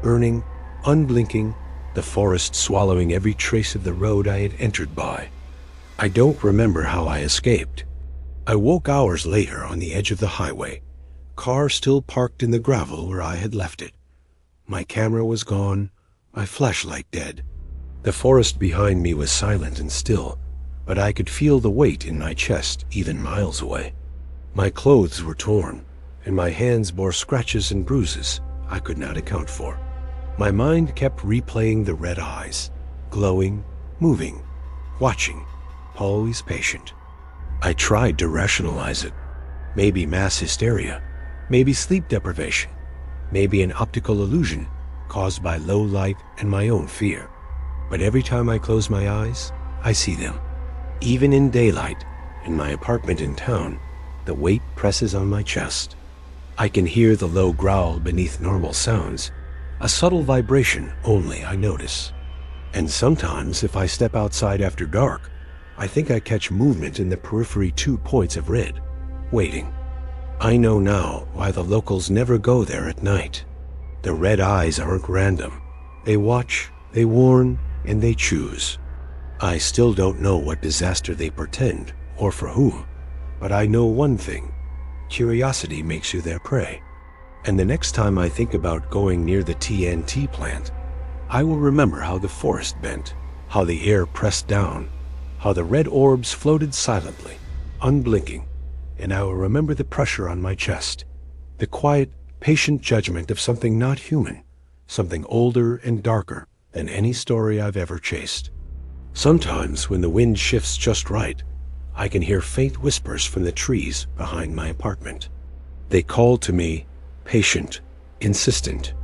Burning, unblinking, the forest swallowing every trace of the road I had entered by. I don't remember how I escaped. I woke hours later on the edge of the highway, car still parked in the gravel where I had left it. My camera was gone, my flashlight dead. The forest behind me was silent and still, but I could feel the weight in my chest even miles away. My clothes were torn, and my hands bore scratches and bruises I could not account for. My mind kept replaying the red eyes, glowing, moving, watching, always patient. I tried to rationalize it. Maybe mass hysteria, maybe sleep deprivation, maybe an optical illusion caused by low light and my own fear. But every time I close my eyes, I see them. Even in daylight, in my apartment in town, the weight presses on my chest. I can hear the low growl beneath normal sounds, a subtle vibration only I notice. And sometimes, if I step outside after dark, I think I catch movement in the periphery 2 points of red, waiting. I know now why the locals never go there at night. The red eyes aren't random. They watch, they warn, and they choose. I still don't know what disaster they portend, or for whom, but I know one thing. Curiosity makes you their prey. And the next time I think about going near the TNT plant, I will remember how the forest bent, how the air pressed down, how the red orbs floated silently, unblinking, and I will remember the pressure on my chest, the quiet, patient judgment of something not human, something older and darker than any story I've ever chased. Sometimes, when the wind shifts just right, I can hear faint whispers from the trees behind my apartment. They call to me, patient, insistent,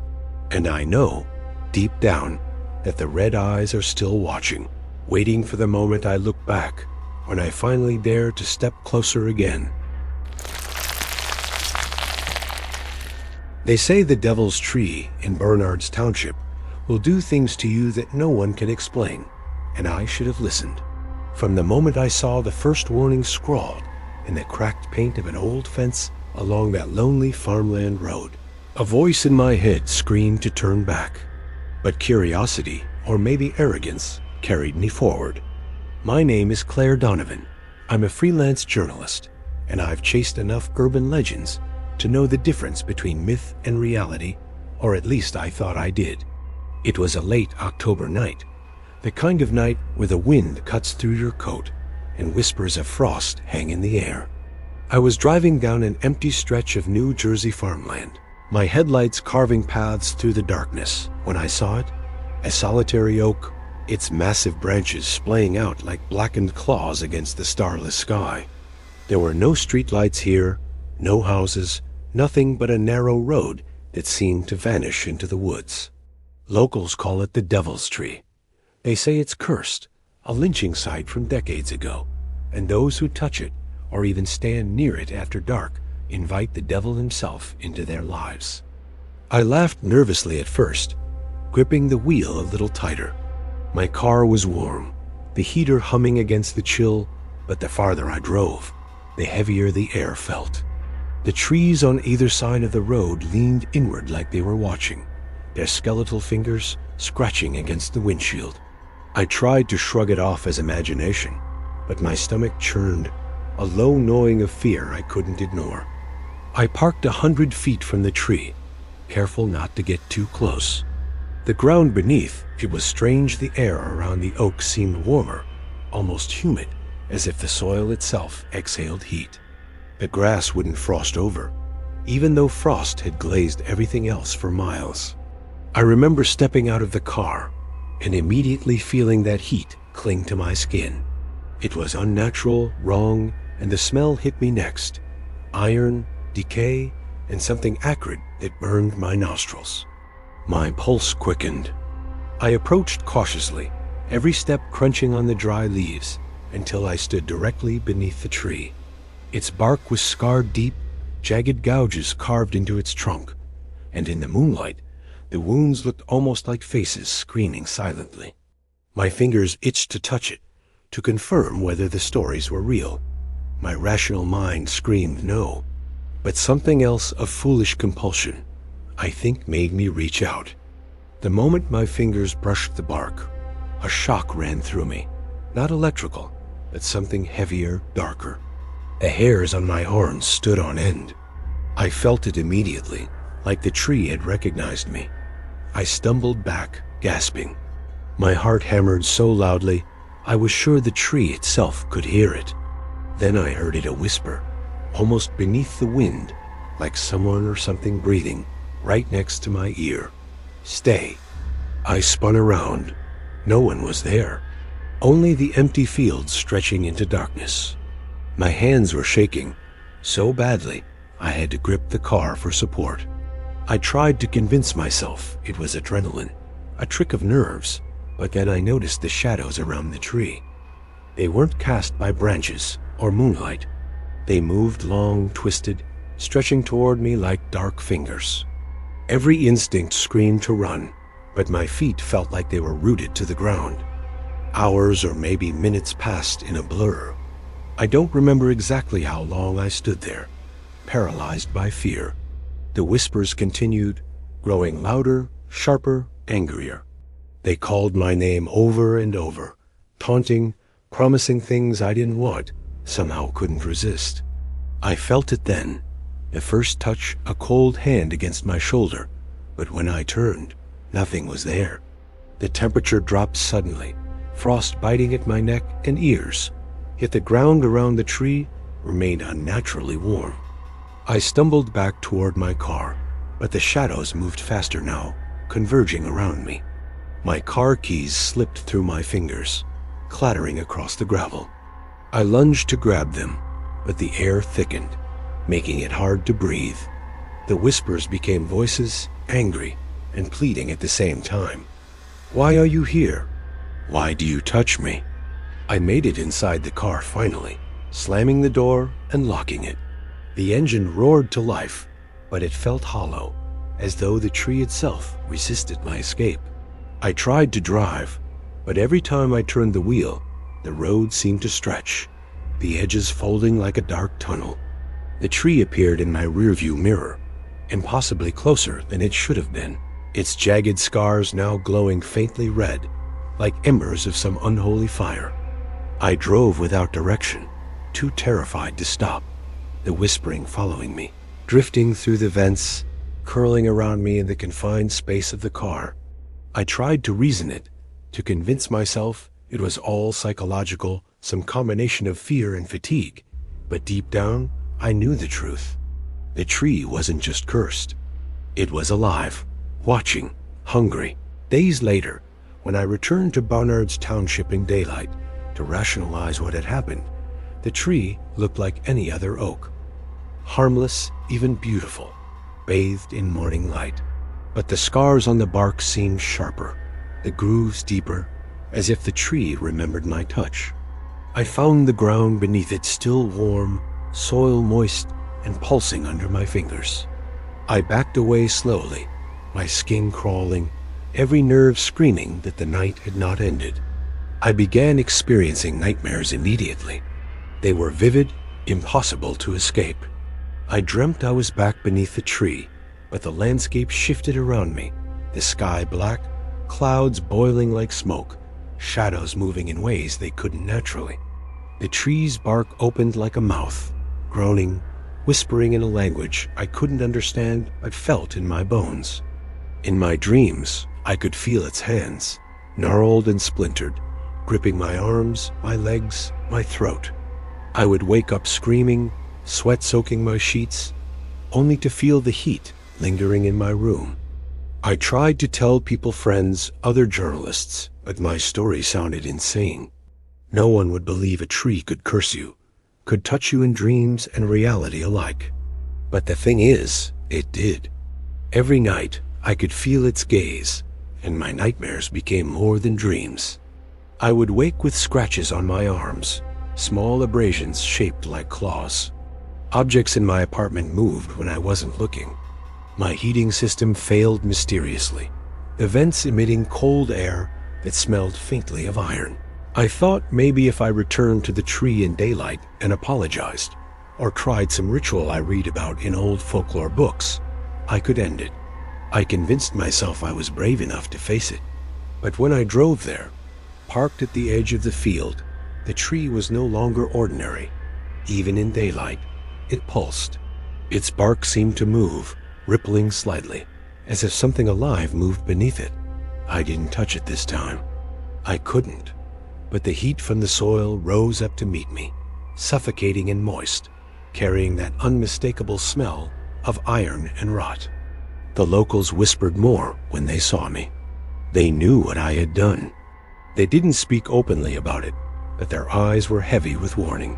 and I know, deep down, that the red eyes are still watching, waiting for the moment I look back, when I finally dare to step closer again. They say the Devil's Tree in Bernard's Township will do things to you that no one can explain, and I should have listened. From the moment I saw the first warning scrawled in the cracked paint of an old fence along that lonely farmland road, a voice in my head screamed to turn back. But curiosity, or maybe arrogance, carried me forward. My name is Claire Donovan. I'm a freelance journalist, and I've chased enough urban legends to know the difference between myth and reality, or at least I thought I did. It was a late October night, the kind of night where the wind cuts through your coat and whispers of frost hang in the air. I was driving down an empty stretch of New Jersey farmland, my headlights carving paths through the darkness, when I saw it, a solitary oak, its massive branches splaying out like blackened claws against the starless sky. There were no streetlights here, no houses, nothing but a narrow road that seemed to vanish into the woods. Locals call it the Devil's Tree. They say it's cursed, a lynching site from decades ago, and those who touch it or even stand near it after dark invite the devil himself into their lives. I laughed nervously at first, gripping the wheel a little tighter. My car was warm, the heater humming against the chill, but the farther I drove, the heavier the air felt. The trees on either side of the road leaned inward like they were watching, their skeletal fingers scratching against the windshield. I tried to shrug it off as imagination, but my stomach churned, a low gnawing of fear I couldn't ignore. I parked 100 feet from the tree, careful not to get too close. The ground beneath, it was strange the air around the oak seemed warmer, almost humid, as if the soil itself exhaled heat. The grass wouldn't frost over, even though frost had glazed everything else for miles. I remember stepping out of the car and immediately feeling that heat cling to my skin. It was unnatural, wrong, and the smell hit me next. Iron, decay, and something acrid that burned my nostrils. My pulse quickened. I approached cautiously, every step crunching on the dry leaves, until I stood directly beneath the tree. Its bark was scarred deep, jagged gouges carved into its trunk, and in the moonlight, the wounds looked almost like faces screaming silently. My fingers itched to touch it, to confirm whether the stories were real. My rational mind screamed no, but something else of foolish compulsion, I think, made me reach out. The moment my fingers brushed the bark, a shock ran through me, not electrical, but something heavier, darker. The hairs on my arms stood on end. I felt it immediately, like the tree had recognized me. I stumbled back, gasping. My heart hammered so loudly, I was sure the tree itself could hear it. Then I heard it a whisper, almost beneath the wind, like someone or something breathing, right next to my ear. "Stay." I spun around. No one was there. Only the empty fields stretching into darkness. My hands were shaking, so badly I had to grip the car for support. I tried to convince myself it was adrenaline, a trick of nerves, but then I noticed the shadows around the tree. They weren't cast by branches or moonlight. They moved long, twisted, stretching toward me like dark fingers. Every instinct screamed to run, but my feet felt like they were rooted to the ground. Hours or maybe minutes passed in a blur. I don't remember exactly how long I stood there, paralyzed by fear. The whispers continued, growing louder, sharper, angrier. They called my name over and over, taunting, promising things I didn't want, somehow couldn't resist. I felt it then, the first touch, a cold hand against my shoulder, but when I turned, nothing was there. The temperature dropped suddenly, frost biting at my neck and ears, yet the ground around the tree remained unnaturally warm. I stumbled back toward my car, but the shadows moved faster now, converging around me. My car keys slipped through my fingers, clattering across the gravel. I lunged to grab them, but the air thickened, making it hard to breathe. The whispers became voices, angry and pleading at the same time. "Why are you here? Why do you touch me?" I made it inside the car finally, slamming the door and locking it. The engine roared to life, but it felt hollow, as though the tree itself resisted my escape. I tried to drive, but every time I turned the wheel, the road seemed to stretch, the edges folding like a dark tunnel. The tree appeared in my rearview mirror, impossibly closer than it should have been, its jagged scars now glowing faintly red, like embers of some unholy fire. I drove without direction, too terrified to stop, the whispering following me, drifting through the vents, curling around me in the confined space of the car. I tried to reason it, to convince myself it was all psychological, some combination of fear and fatigue, but deep down, I knew the truth. The tree wasn't just cursed. It was alive, watching, hungry. Days later, when I returned to Barnard's Township in daylight to rationalize what had happened, the tree looked like any other oak. Harmless, even beautiful, bathed in morning light. But the scars on the bark seemed sharper, the grooves deeper, as if the tree remembered my touch. I found the ground beneath it still warm, soil moist, and pulsing under my fingers. I backed away slowly, my skin crawling, every nerve screaming that the night had not ended. I began experiencing nightmares immediately. They were vivid, impossible to escape. I dreamt I was back beneath the tree, but the landscape shifted around me, the sky black, clouds boiling like smoke, shadows moving in ways they couldn't naturally. The tree's bark opened like a mouth, groaning, whispering in a language I couldn't understand but felt in my bones. In my dreams, I could feel its hands, gnarled and splintered, gripping my arms, my legs, my throat. I would wake up screaming, sweat soaking my sheets, only to feel the heat lingering in my room. I tried to tell people, friends, other journalists, but my story sounded insane. No one would believe a tree could curse you, could touch you in dreams and reality alike. But the thing is, it did. Every night, I could feel its gaze, and my nightmares became more than dreams. I would wake with scratches on my arms, small abrasions shaped like claws. Objects in my apartment moved when I wasn't looking. My heating system failed mysteriously, the vents emitting cold air that smelled faintly of iron. I thought maybe if I returned to the tree in daylight and apologized, or tried some ritual I read about in old folklore books, I could end it. I convinced myself I was brave enough to face it. But when I drove there, parked at the edge of the field, the tree was no longer ordinary. Even in daylight, it pulsed. Its bark seemed to move, rippling slightly, as if something alive moved beneath it. I didn't touch it this time. I couldn't. But the heat from the soil rose up to meet me, suffocating and moist, carrying that unmistakable smell of iron and rot. The locals whispered more when they saw me. They knew what I had done. They didn't speak openly about it, but their eyes were heavy with warning.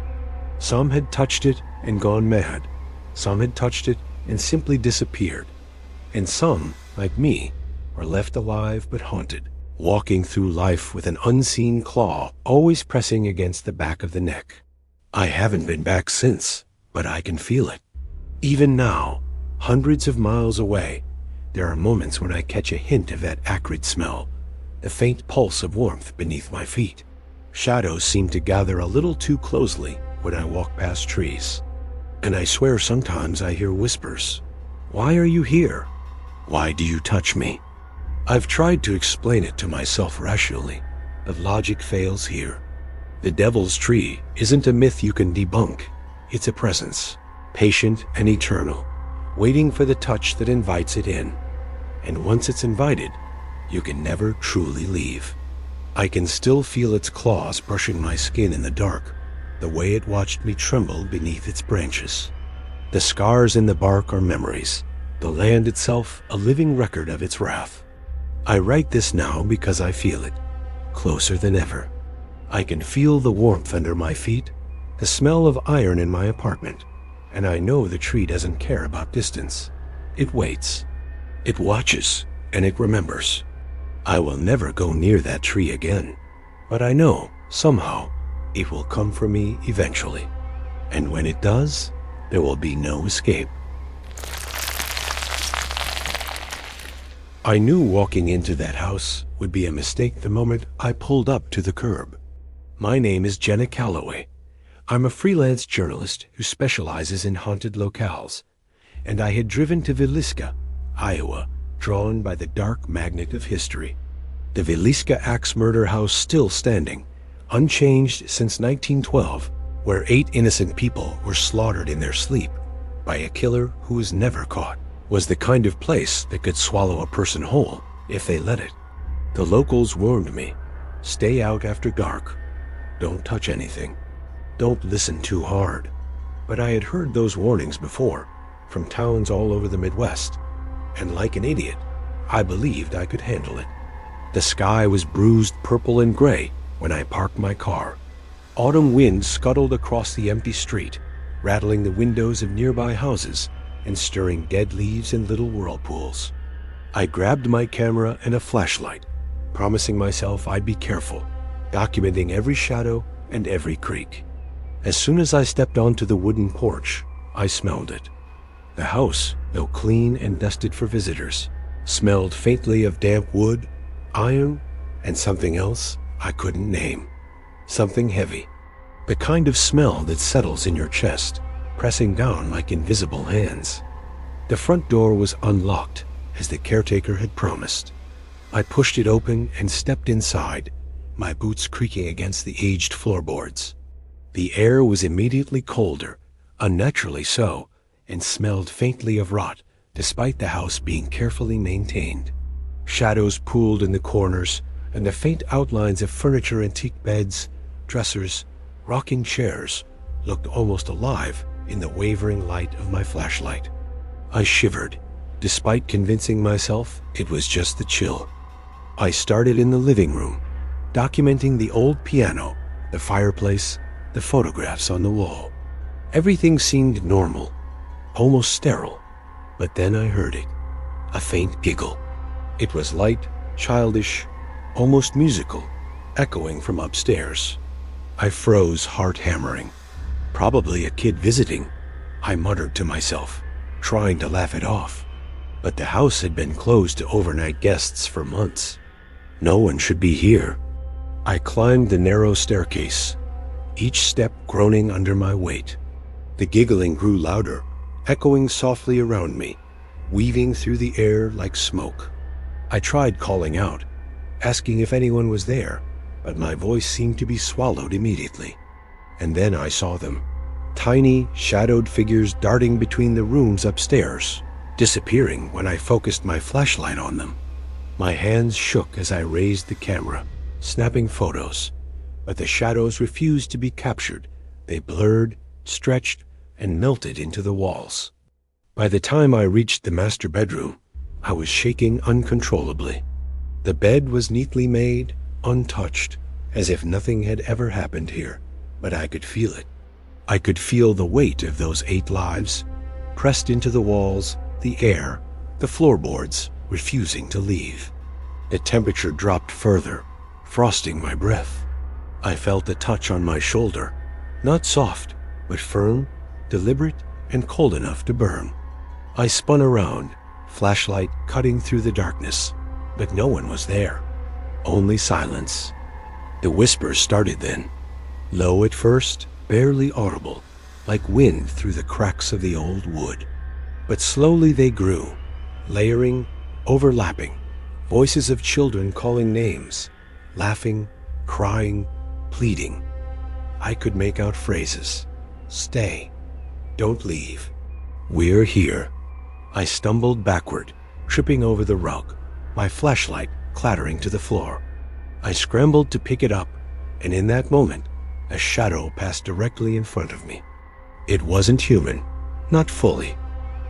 Some had touched it and gone mad. Some had touched it and simply disappeared. And some, like me, were left alive but haunted, walking through life with an unseen claw always pressing against the back of the neck. I haven't been back since, but I can feel it. Even now, hundreds of miles away, there are moments when I catch a hint of that acrid smell, the faint pulse of warmth beneath my feet. Shadows seem to gather a little too closely when I walk past trees. And I swear sometimes I hear whispers. Why are you here? Why do you touch me? I've tried to explain it to myself rationally, but logic fails here. The devil's tree isn't a myth you can debunk. It's a presence, patient and eternal, waiting for the touch that invites it in. And once it's invited, you can never truly leave. I can still feel its claws brushing my skin in the dark, the way it watched me tremble beneath its branches. The scars in the bark are memories, the land itself a living record of its wrath. I write this now because I feel it, closer than ever. I can feel the warmth under my feet, the smell of iron in my apartment, and I know the tree doesn't care about distance. It waits, it watches, and it remembers. I will never go near that tree again, but I know, somehow, it will come for me eventually. And when it does, there will be no escape. I knew walking into that house would be a mistake the moment I pulled up to the curb. My name is Jenna Calloway. I'm a freelance journalist who specializes in haunted locales, and I had driven to Villisca, Iowa, drawn by the dark magnet of history. The Villisca Axe Murder House still standing, unchanged since 1912, where 8 innocent people were slaughtered in their sleep by a killer who was never caught, was the kind of place that could swallow a person whole if they let it. The locals warned me, stay out after dark, don't touch anything, don't listen too hard. But I had heard those warnings before, from towns all over the Midwest, and like an idiot, I believed I could handle it. The sky was bruised purple and gray when I parked my car. Autumn wind scuttled across the empty street, rattling the windows of nearby houses and stirring dead leaves in little whirlpools. I grabbed my camera and a flashlight, promising myself I'd be careful, documenting every shadow and every creak. As soon as I stepped onto the wooden porch, I smelled it. The house, though clean and dusted for visitors, smelled faintly of damp wood, iron, and something else I couldn't name. Something heavy. The kind of smell that settles in your chest, pressing down like invisible hands. The front door was unlocked, as the caretaker had promised. I pushed it open and stepped inside, my boots creaking against the aged floorboards. The air was immediately colder, unnaturally so, and smelled faintly of rot, despite the house being carefully maintained. Shadows pooled in the corners, and the faint outlines of furniture, antique beds, dressers, rocking chairs looked almost alive in the wavering light of my flashlight. I shivered, despite convincing myself it was just the chill. I started in the living room, documenting the old piano, the fireplace, the photographs on the wall. Everything seemed normal, almost sterile, but then I heard it, a faint giggle. It was light, childish, almost musical, echoing from upstairs. I froze, heart hammering. Probably a kid visiting, I muttered to myself, trying to laugh it off. But the house had been closed to overnight guests for months. No one should be here. I climbed the narrow staircase, each step groaning under my weight. The giggling grew louder, echoing softly around me, weaving through the air like smoke. I tried calling out, asking if anyone was there, but my voice seemed to be swallowed immediately. And then I saw them, tiny, shadowed figures darting between the rooms upstairs, disappearing when I focused my flashlight on them. My hands shook as I raised the camera, snapping photos, but the shadows refused to be captured. They blurred, stretched, and melted into the walls. By the time I reached the master bedroom, I was shaking uncontrollably. The bed was neatly made, untouched, as if nothing had ever happened here, but I could feel it. I could feel the weight of those 8 lives, pressed into the walls, the air, the floorboards, refusing to leave. The temperature dropped further, frosting my breath. I felt a touch on my shoulder, not soft, but firm, deliberate, and cold enough to burn. I spun around, flashlight cutting through the darkness, but no one was there. Only silence. The whispers started then, low at first, barely audible, like wind through the cracks of the old wood. But slowly they grew, layering, overlapping, voices of children calling names, laughing, crying, pleading. I could make out phrases. Stay. Don't leave. We're here. I stumbled backward, tripping over the rug, my flashlight clattering to the floor. I scrambled to pick it up, and in that moment, a shadow passed directly in front of me. It wasn't human, not fully.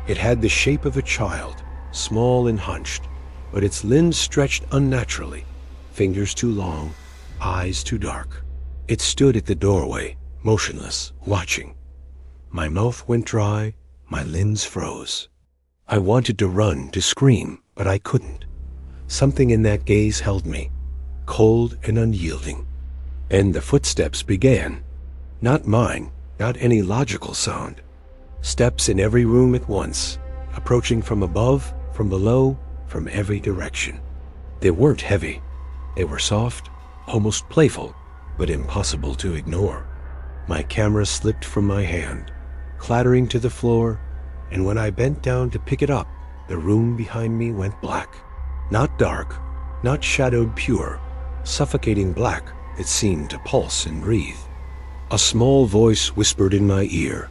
It had the shape of a child, small and hunched, but its limbs stretched unnaturally, fingers too long, eyes too dark. It stood at the doorway, motionless, watching. My mouth went dry, my limbs froze. I wanted to run, to scream, but I couldn't. Something in that gaze held me, cold and unyielding. And the footsteps began. Not mine, not any logical sound. Steps in every room at once, approaching from above, from below, from every direction. They weren't heavy. They were soft, almost playful, but impossible to ignore. My camera slipped from my hand, clattering to the floor, and when I bent down to pick it up, the room behind me went black. Not dark, not shadowed pure, suffocating black that seemed to pulse and breathe. A small voice whispered in my ear,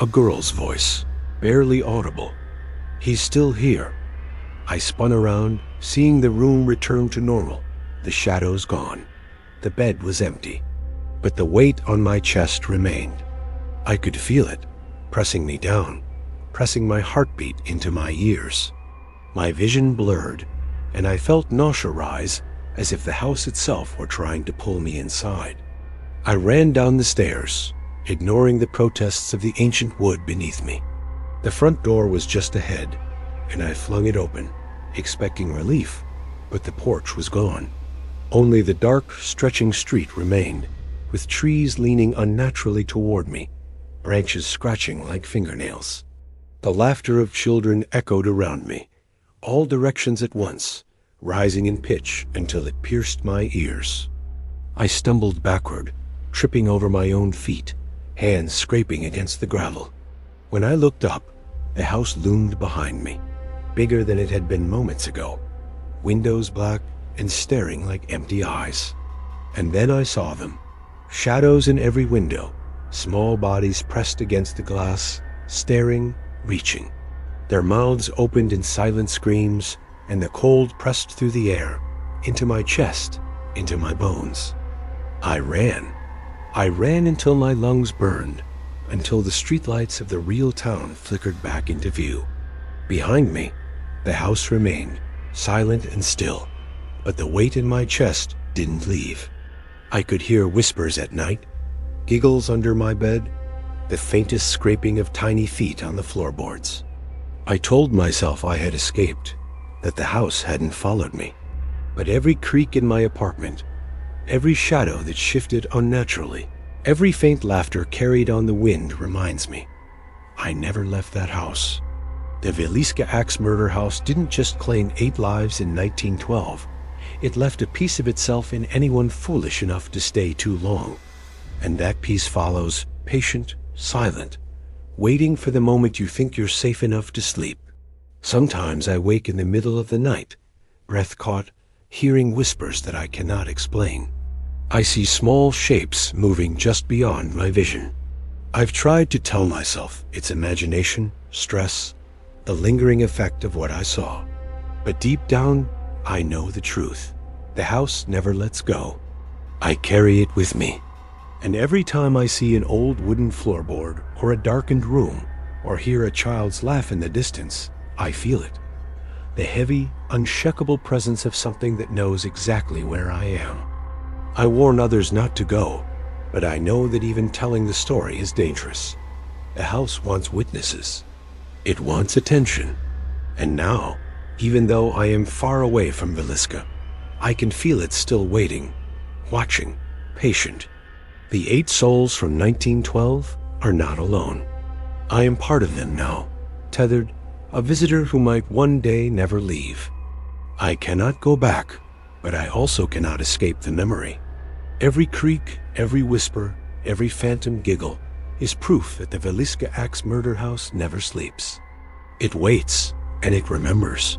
a girl's voice, barely audible. He's still here. I spun around, seeing the room return to normal, the shadows gone. The bed was empty, but the weight on my chest remained. I could feel it, pressing me down, pressing my heartbeat into my ears. My vision blurred, and I felt nausea rise as if the house itself were trying to pull me inside. I ran down the stairs, ignoring the protests of the ancient wood beneath me. The front door was just ahead, and I flung it open, expecting relief, but the porch was gone. Only the dark, stretching street remained, with trees leaning unnaturally toward me, branches scratching like fingernails. The laughter of children echoed around me, all directions at once, rising in pitch until it pierced my ears. I stumbled backward, tripping over my own feet, hands scraping against the gravel. When I looked up, the house loomed behind me, bigger than it had been moments ago, windows black and staring like empty eyes. And then I saw them, shadows in every window, small bodies pressed against the glass, staring, reaching. Their mouths opened in silent screams, and the cold pressed through the air, into my chest, into my bones. I ran. I ran until my lungs burned, until the streetlights of the real town flickered back into view. Behind me, the house remained, silent and still, but the weight in my chest didn't leave. I could hear whispers at night, giggles under my bed, the faintest scraping of tiny feet on the floorboards. I told myself I had escaped, that the house hadn't followed me. But every creak in my apartment, every shadow that shifted unnaturally, every faint laughter carried on the wind reminds me, I never left that house. The Wielicka axe murder house didn't just claim 8 lives in 1912. It left a piece of itself in anyone foolish enough to stay too long. And that piece follows, patient, silent, waiting for the moment you think you're safe enough to sleep. Sometimes I wake in the middle of the night, breath caught, hearing whispers that I cannot explain. I see small shapes moving just beyond my vision. I've tried to tell myself it's imagination, stress, the lingering effect of what I saw. But deep down, I know the truth. The house never lets go. I carry it with me. And every time I see an old wooden floorboard or a darkened room or hear a child's laugh in the distance, I feel it. The heavy, unshakable presence of something that knows exactly where I am. I warn others not to go, but I know that even telling the story is dangerous. The house wants witnesses. It wants attention. And now, even though I am far away from Wielicka, I can feel it still waiting, watching, patient. The 8 souls from 1912 are not alone. I am part of them now, tethered, a visitor who might one day never leave. I cannot go back, but I also cannot escape the memory. Every creak, every whisper, every phantom giggle is proof that the Wielicka axe murder house never sleeps. It waits, and it remembers.